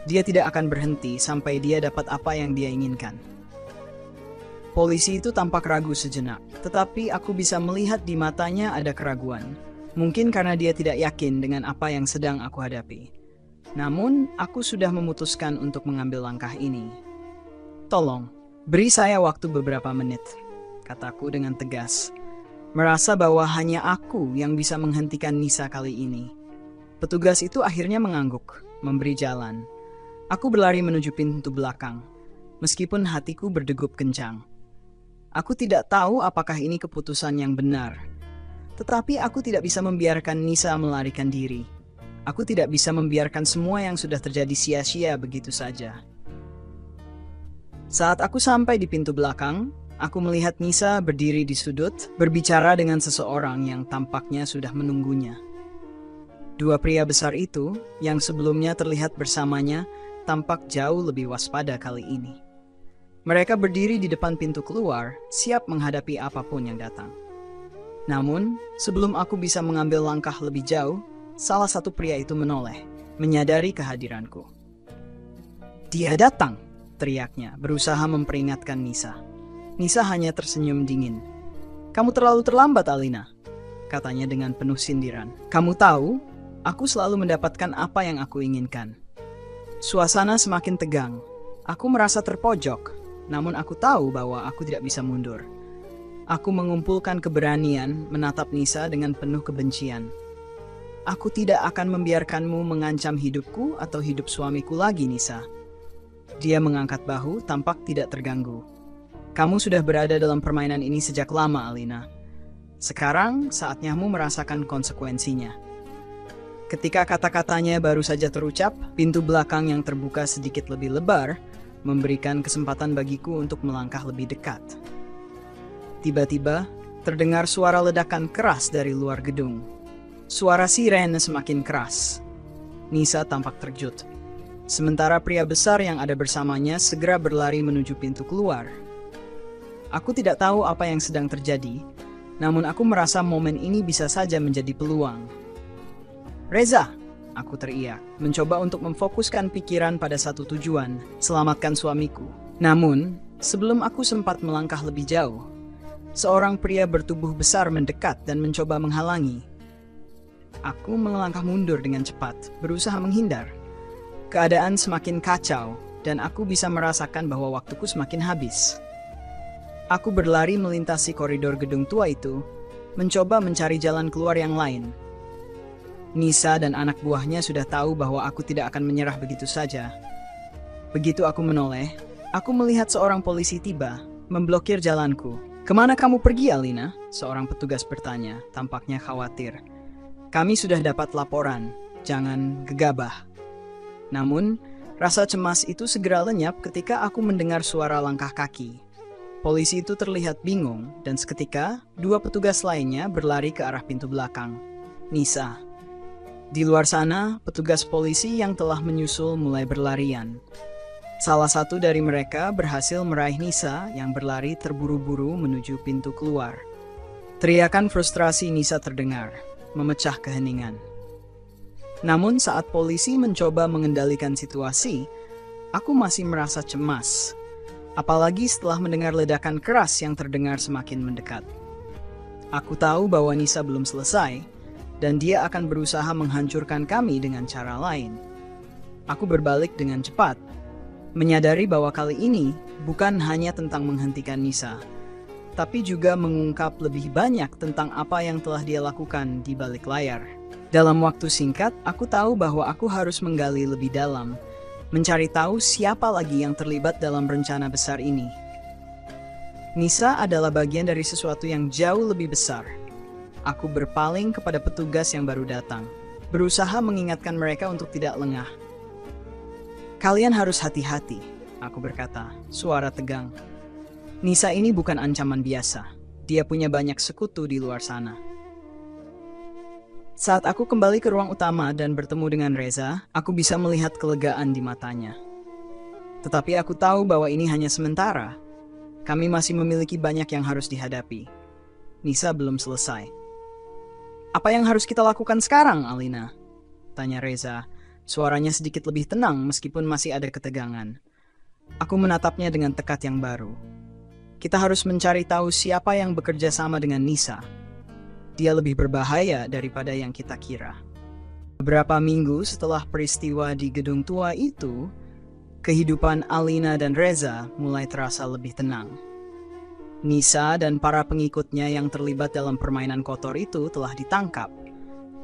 Dia tidak akan berhenti sampai dia dapat apa yang dia inginkan. Polisi itu tampak ragu sejenak, tetapi aku bisa melihat di matanya ada keraguan. Mungkin karena dia tidak yakin dengan apa yang sedang aku hadapi. Namun, aku sudah memutuskan untuk mengambil langkah ini. Tolong, beri saya waktu beberapa menit, kataku dengan tegas. Merasa bahwa hanya aku yang bisa menghentikan Nisa kali ini. Petugas itu akhirnya mengangguk, memberi jalan. Aku berlari menuju pintu belakang, meskipun hatiku berdegup kencang. Aku tidak tahu apakah ini keputusan yang benar. Tetapi aku tidak bisa membiarkan Nisa melarikan diri. Aku tidak bisa membiarkan semua yang sudah terjadi sia-sia begitu saja. Saat aku sampai di pintu belakang, aku melihat Nisa berdiri di sudut, berbicara dengan seseorang yang tampaknya sudah menunggunya. Dua pria besar itu, yang sebelumnya terlihat bersamanya, tampak jauh lebih waspada kali ini. Mereka berdiri di depan pintu keluar, siap menghadapi apapun yang datang. Namun, sebelum aku bisa mengambil langkah lebih jauh, salah satu pria itu menoleh, menyadari kehadiranku. "Dia datang!" teriaknya, berusaha memperingatkan Nisa. Nisa hanya tersenyum dingin. "Kamu terlalu terlambat, Alina," katanya dengan penuh sindiran. "Kamu tahu, aku selalu mendapatkan apa yang aku inginkan." Suasana semakin tegang. Aku merasa terpojok, namun aku tahu bahwa aku tidak bisa mundur. Aku mengumpulkan keberanian menatap Nisa dengan penuh kebencian. "Aku tidak akan membiarkanmu mengancam hidupku atau hidup suamiku lagi, Nisa." Dia mengangkat bahu, tampak tidak terganggu. "Kamu sudah berada dalam permainan ini sejak lama, Alina. Sekarang saatnya kamu merasakan konsekuensinya." Ketika kata-katanya baru saja terucap, pintu belakang yang terbuka sedikit lebih lebar memberikan kesempatan bagiku untuk melangkah lebih dekat. Tiba-tiba, terdengar suara ledakan keras dari luar gedung. Suara sirene semakin keras. Nisa tampak terkejut. Sementara pria besar yang ada bersamanya segera berlari menuju pintu keluar. Aku tidak tahu apa yang sedang terjadi, namun aku merasa momen ini bisa saja menjadi peluang. "Reza!" aku teriak, mencoba untuk memfokuskan pikiran pada satu tujuan, selamatkan suamiku. Namun, sebelum aku sempat melangkah lebih jauh, seorang pria bertubuh besar mendekat dan mencoba menghalangi. Aku melangkah mundur dengan cepat, berusaha menghindar. Keadaan semakin kacau, dan aku bisa merasakan bahwa waktuku semakin habis. Aku berlari melintasi koridor gedung tua itu, mencoba mencari jalan keluar yang lain. Nisa dan anak buahnya sudah tahu bahwa aku tidak akan menyerah begitu saja. Begitu aku menoleh, aku melihat seorang polisi tiba, memblokir jalanku. "Kemana kamu pergi, Alina?" seorang petugas bertanya, tampaknya khawatir. "Kami sudah dapat laporan, jangan gegabah." Namun, rasa cemas itu segera lenyap ketika aku mendengar suara langkah kaki. Polisi itu terlihat bingung, dan seketika, dua petugas lainnya berlari ke arah pintu belakang. Nisa. Di luar sana, petugas polisi yang telah menyusul mulai berlarian. Salah satu dari mereka berhasil meraih Nisa yang berlari terburu-buru menuju pintu keluar. Teriakan frustrasi Nisa terdengar, memecah keheningan. Namun saat polisi mencoba mengendalikan situasi, aku masih merasa cemas. Apalagi setelah mendengar ledakan keras yang terdengar semakin mendekat. Aku tahu bahwa Nisa belum selesai, dan dia akan berusaha menghancurkan kami dengan cara lain. Aku berbalik dengan cepat, menyadari bahwa kali ini bukan hanya tentang menghentikan Nisa, tapi juga mengungkap lebih banyak tentang apa yang telah dia lakukan di balik layar. Dalam waktu singkat, aku tahu bahwa aku harus menggali lebih dalam, mencari tahu siapa lagi yang terlibat dalam rencana besar ini. Nisa adalah bagian dari sesuatu yang jauh lebih besar. Aku berpaling kepada petugas yang baru datang, berusaha mengingatkan mereka untuk tidak lengah. "Kalian harus hati-hati," aku berkata, suara tegang. "Nisa ini bukan ancaman biasa. Dia punya banyak sekutu di luar sana." Saat aku kembali ke ruang utama dan bertemu dengan Reza, aku bisa melihat kelegaan di matanya. Tetapi aku tahu bahwa ini hanya sementara. Kami masih memiliki banyak yang harus dihadapi. Nisa belum selesai. "Apa yang harus kita lakukan sekarang, Alina?" tanya Reza. Suaranya sedikit lebih tenang meskipun masih ada ketegangan. Aku menatapnya dengan tekad yang baru. "Kita harus mencari tahu siapa yang bekerja sama dengan Nisa. Dia lebih berbahaya daripada yang kita kira." Beberapa minggu setelah peristiwa di gedung tua itu, kehidupan Alina dan Reza mulai terasa lebih tenang. Nisa dan para pengikutnya yang terlibat dalam permainan kotor itu telah ditangkap.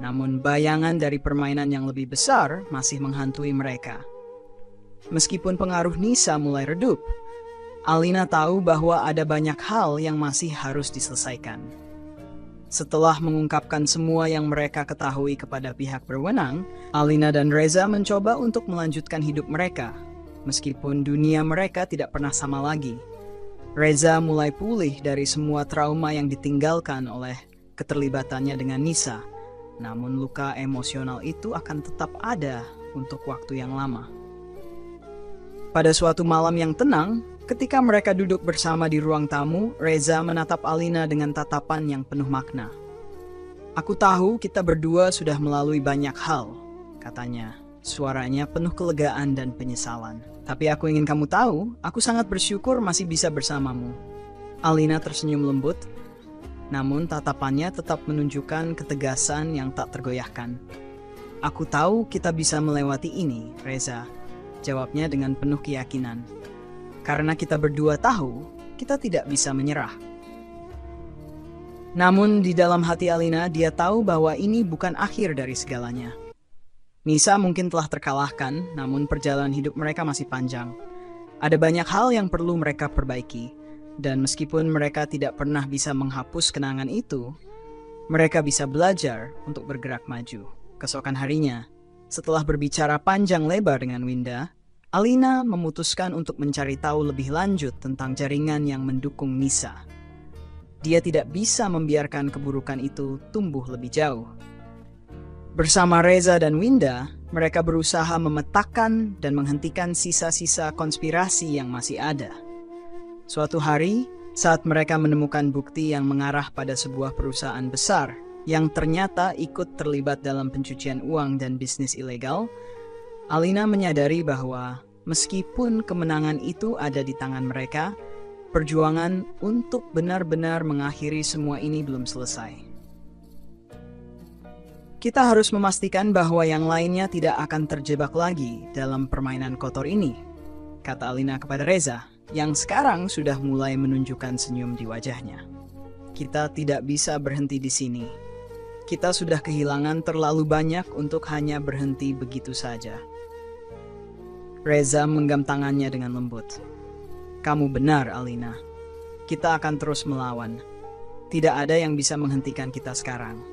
Namun bayangan dari permainan yang lebih besar masih menghantui mereka. Meskipun pengaruh Nisa mulai redup, Alina tahu bahwa ada banyak hal yang masih harus diselesaikan. Setelah mengungkapkan semua yang mereka ketahui kepada pihak berwenang, Alina dan Reza mencoba untuk melanjutkan hidup mereka, meskipun dunia mereka tidak pernah sama lagi. Reza mulai pulih dari semua trauma yang ditinggalkan oleh keterlibatannya dengan Nisa, namun luka emosional itu akan tetap ada untuk waktu yang lama. Pada suatu malam yang tenang, ketika mereka duduk bersama di ruang tamu, Reza menatap Alina dengan tatapan yang penuh makna. "Aku tahu kita berdua sudah melalui banyak hal," katanya. Suaranya penuh kelegaan dan penyesalan. "Tapi aku ingin kamu tahu, aku sangat bersyukur masih bisa bersamamu." Alina tersenyum lembut, namun tatapannya tetap menunjukkan ketegasan yang tak tergoyahkan. "Aku tahu kita bisa melewati ini, Reza," jawabnya dengan penuh keyakinan. "Karena kita berdua tahu, kita tidak bisa menyerah." Namun di dalam hati Alina, dia tahu bahwa ini bukan akhir dari segalanya. Nisa mungkin telah terkalahkan, namun perjalanan hidup mereka masih panjang. Ada banyak hal yang perlu mereka perbaiki, dan meskipun mereka tidak pernah bisa menghapus kenangan itu, mereka bisa belajar untuk bergerak maju. Keesokan harinya, setelah berbicara panjang lebar dengan Winda, Alina memutuskan untuk mencari tahu lebih lanjut tentang jaringan yang mendukung Nisa. Dia tidak bisa membiarkan keburukan itu tumbuh lebih jauh. Bersama Reza dan Winda, mereka berusaha memetakan dan menghentikan sisa-sisa konspirasi yang masih ada. Suatu hari, saat mereka menemukan bukti yang mengarah pada sebuah perusahaan besar yang ternyata ikut terlibat dalam pencucian uang dan bisnis ilegal, Alina menyadari bahwa meskipun kemenangan itu ada di tangan mereka, perjuangan untuk benar-benar mengakhiri semua ini belum selesai. "Kita harus memastikan bahwa yang lainnya tidak akan terjebak lagi dalam permainan kotor ini," kata Alina kepada Reza, yang sekarang sudah mulai menunjukkan senyum di wajahnya. "Kita tidak bisa berhenti di sini. Kita sudah kehilangan terlalu banyak untuk hanya berhenti begitu saja." Reza menggenggam tangannya dengan lembut. "Kamu benar, Alina. Kita akan terus melawan. Tidak ada yang bisa menghentikan kita sekarang."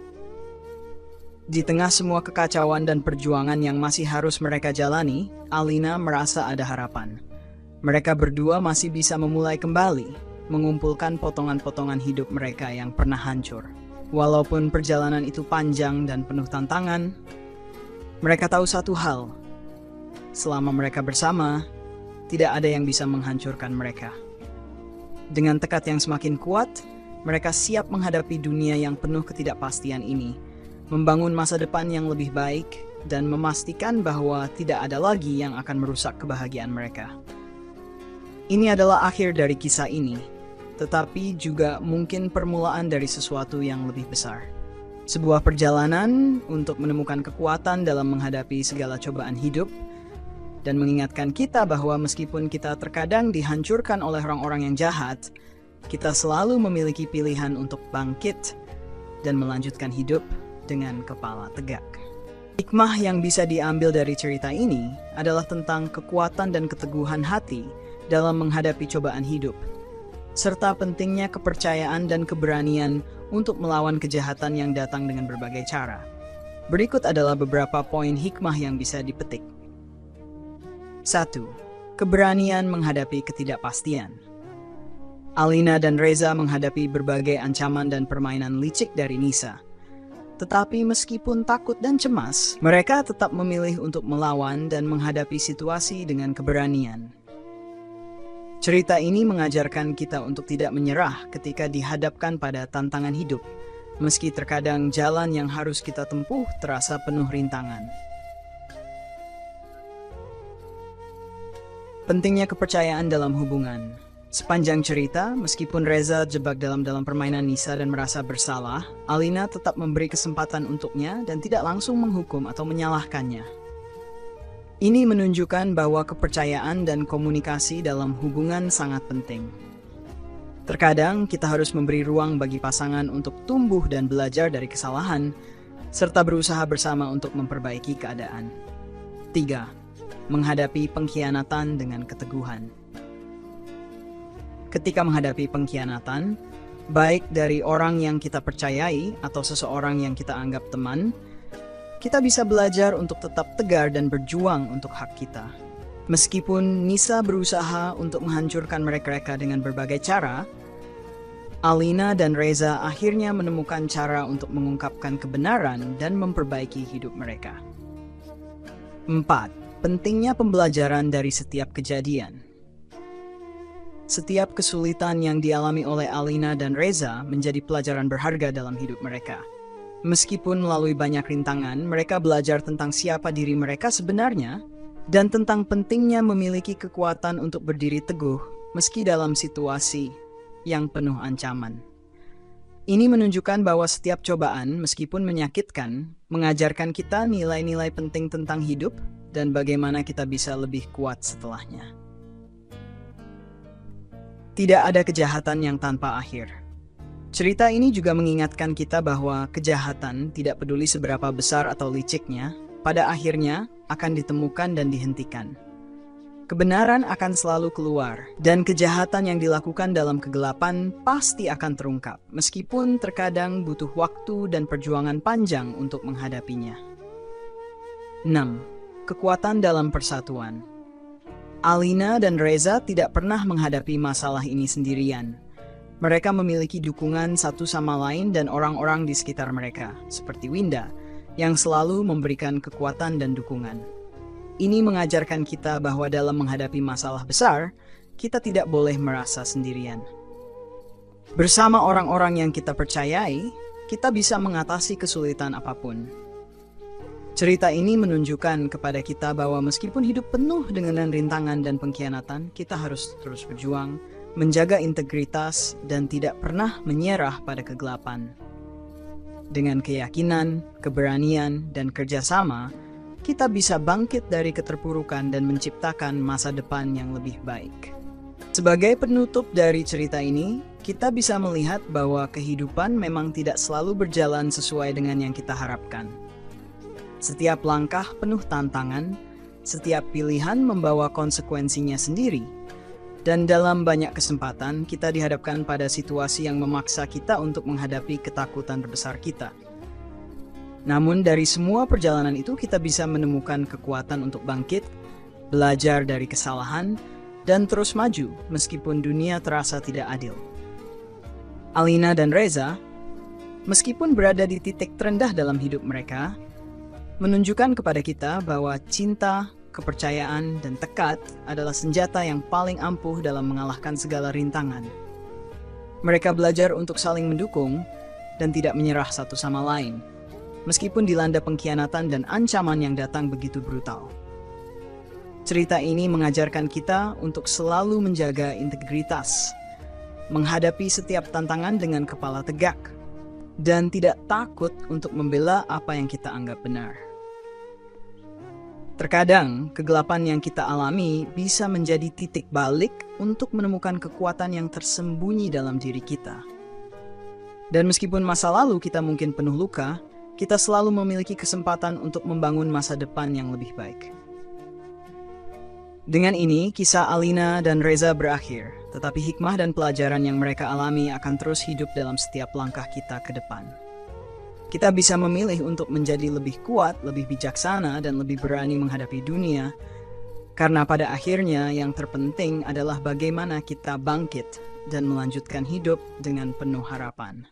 Di tengah semua kekacauan dan perjuangan yang masih harus mereka jalani, Alina merasa ada harapan. Mereka berdua masih bisa memulai kembali, mengumpulkan potongan-potongan hidup mereka yang pernah hancur. Walaupun perjalanan itu panjang dan penuh tantangan, mereka tahu satu hal: selama mereka bersama, tidak ada yang bisa menghancurkan mereka. Dengan tekad yang semakin kuat, mereka siap menghadapi dunia yang penuh ketidakpastian ini, membangun masa depan yang lebih baik, dan memastikan bahwa tidak ada lagi yang akan merusak kebahagiaan mereka. Ini adalah akhir dari kisah ini, tetapi juga mungkin permulaan dari sesuatu yang lebih besar. Sebuah perjalanan untuk menemukan kekuatan dalam menghadapi segala cobaan hidup, dan mengingatkan kita bahwa meskipun kita terkadang dihancurkan oleh orang-orang yang jahat, kita selalu memiliki pilihan untuk bangkit dan melanjutkan hidup dengan kepala tegak. Hikmah yang bisa diambil dari cerita ini adalah tentang kekuatan dan keteguhan hati dalam menghadapi cobaan hidup, serta pentingnya kepercayaan dan keberanian untuk melawan kejahatan yang datang dengan berbagai cara. Berikut adalah beberapa poin hikmah yang bisa dipetik. 1. Keberanian menghadapi ketidakpastian. Alina dan Reza menghadapi berbagai ancaman dan permainan licik dari Nisa. Tetapi meskipun takut dan cemas, mereka tetap memilih untuk melawan dan menghadapi situasi dengan keberanian. Cerita ini mengajarkan kita untuk tidak menyerah ketika dihadapkan pada tantangan hidup, meski terkadang jalan yang harus kita tempuh terasa penuh rintangan. Pentingnya kepercayaan dalam hubungan. Sepanjang cerita, meskipun Reza jebak dalam permainan Nisa dan merasa bersalah, Alina tetap memberi kesempatan untuknya dan tidak langsung menghukum atau menyalahkannya. Ini menunjukkan bahwa kepercayaan dan komunikasi dalam hubungan sangat penting. Terkadang kita harus memberi ruang bagi pasangan untuk tumbuh dan belajar dari kesalahan, serta berusaha bersama untuk memperbaiki keadaan. 3. Menghadapi pengkhianatan dengan keteguhan. Ketika menghadapi pengkhianatan, baik dari orang yang kita percayai atau seseorang yang kita anggap teman, kita bisa belajar untuk tetap tegar dan berjuang untuk hak kita. Meskipun Nisa berusaha untuk menghancurkan mereka dengan berbagai cara, Alina dan Reza akhirnya menemukan cara untuk mengungkapkan kebenaran dan memperbaiki hidup mereka. 4. Pentingnya pembelajaran dari setiap kejadian. Setiap kesulitan yang dialami oleh Alina dan Reza menjadi pelajaran berharga dalam hidup mereka. Meskipun melalui banyak rintangan, mereka belajar tentang siapa diri mereka sebenarnya dan tentang pentingnya memiliki kekuatan untuk berdiri teguh meski dalam situasi yang penuh ancaman. Ini menunjukkan bahwa setiap cobaan, meskipun menyakitkan, mengajarkan kita nilai-nilai penting tentang hidup dan bagaimana kita bisa lebih kuat setelahnya. Tidak ada kejahatan yang tanpa akhir. Cerita ini juga mengingatkan kita bahwa kejahatan, tidak peduli seberapa besar atau liciknya, pada akhirnya akan ditemukan dan dihentikan. Kebenaran akan selalu keluar, dan kejahatan yang dilakukan dalam kegelapan pasti akan terungkap, meskipun terkadang butuh waktu dan perjuangan panjang untuk menghadapinya. 6. Kekuatan dalam persatuan. Alina dan Reza tidak pernah menghadapi masalah ini sendirian. Mereka memiliki dukungan satu sama lain dan orang-orang di sekitar mereka, seperti Winda, yang selalu memberikan kekuatan dan dukungan. Ini mengajarkan kita bahwa dalam menghadapi masalah besar, kita tidak boleh merasa sendirian. Bersama orang-orang yang kita percayai, kita bisa mengatasi kesulitan apapun. Cerita ini menunjukkan kepada kita bahwa meskipun hidup penuh dengan rintangan dan pengkhianatan, kita harus terus berjuang, menjaga integritas, dan tidak pernah menyerah pada kegelapan. Dengan keyakinan, keberanian, dan kerjasama, kita bisa bangkit dari keterpurukan dan menciptakan masa depan yang lebih baik. Sebagai penutup dari cerita ini, kita bisa melihat bahwa kehidupan memang tidak selalu berjalan sesuai dengan yang kita harapkan. Setiap langkah penuh tantangan, setiap pilihan membawa konsekuensinya sendiri. Dan dalam banyak kesempatan, kita dihadapkan pada situasi yang memaksa kita untuk menghadapi ketakutan terbesar kita. Namun dari semua perjalanan itu kita bisa menemukan kekuatan untuk bangkit, belajar dari kesalahan, dan terus maju meskipun dunia terasa tidak adil. Alina dan Reza, meskipun berada di titik terendah dalam hidup mereka, menunjukkan kepada kita bahwa cinta, kepercayaan, dan tekad adalah senjata yang paling ampuh dalam mengalahkan segala rintangan. Mereka belajar untuk saling mendukung dan tidak menyerah satu sama lain, meskipun dilanda pengkhianatan dan ancaman yang datang begitu brutal. Cerita ini mengajarkan kita untuk selalu menjaga integritas, menghadapi setiap tantangan dengan kepala tegak, dan tidak takut untuk membela apa yang kita anggap benar. Terkadang, kegelapan yang kita alami bisa menjadi titik balik untuk menemukan kekuatan yang tersembunyi dalam diri kita. Dan meskipun masa lalu kita mungkin penuh luka, kita selalu memiliki kesempatan untuk membangun masa depan yang lebih baik. Dengan ini, kisah Alina dan Reza berakhir, tetapi hikmah dan pelajaran yang mereka alami akan terus hidup dalam setiap langkah kita ke depan. Kita bisa memilih untuk menjadi lebih kuat, lebih bijaksana, dan lebih berani menghadapi dunia, karena pada akhirnya yang terpenting adalah bagaimana kita bangkit dan melanjutkan hidup dengan penuh harapan.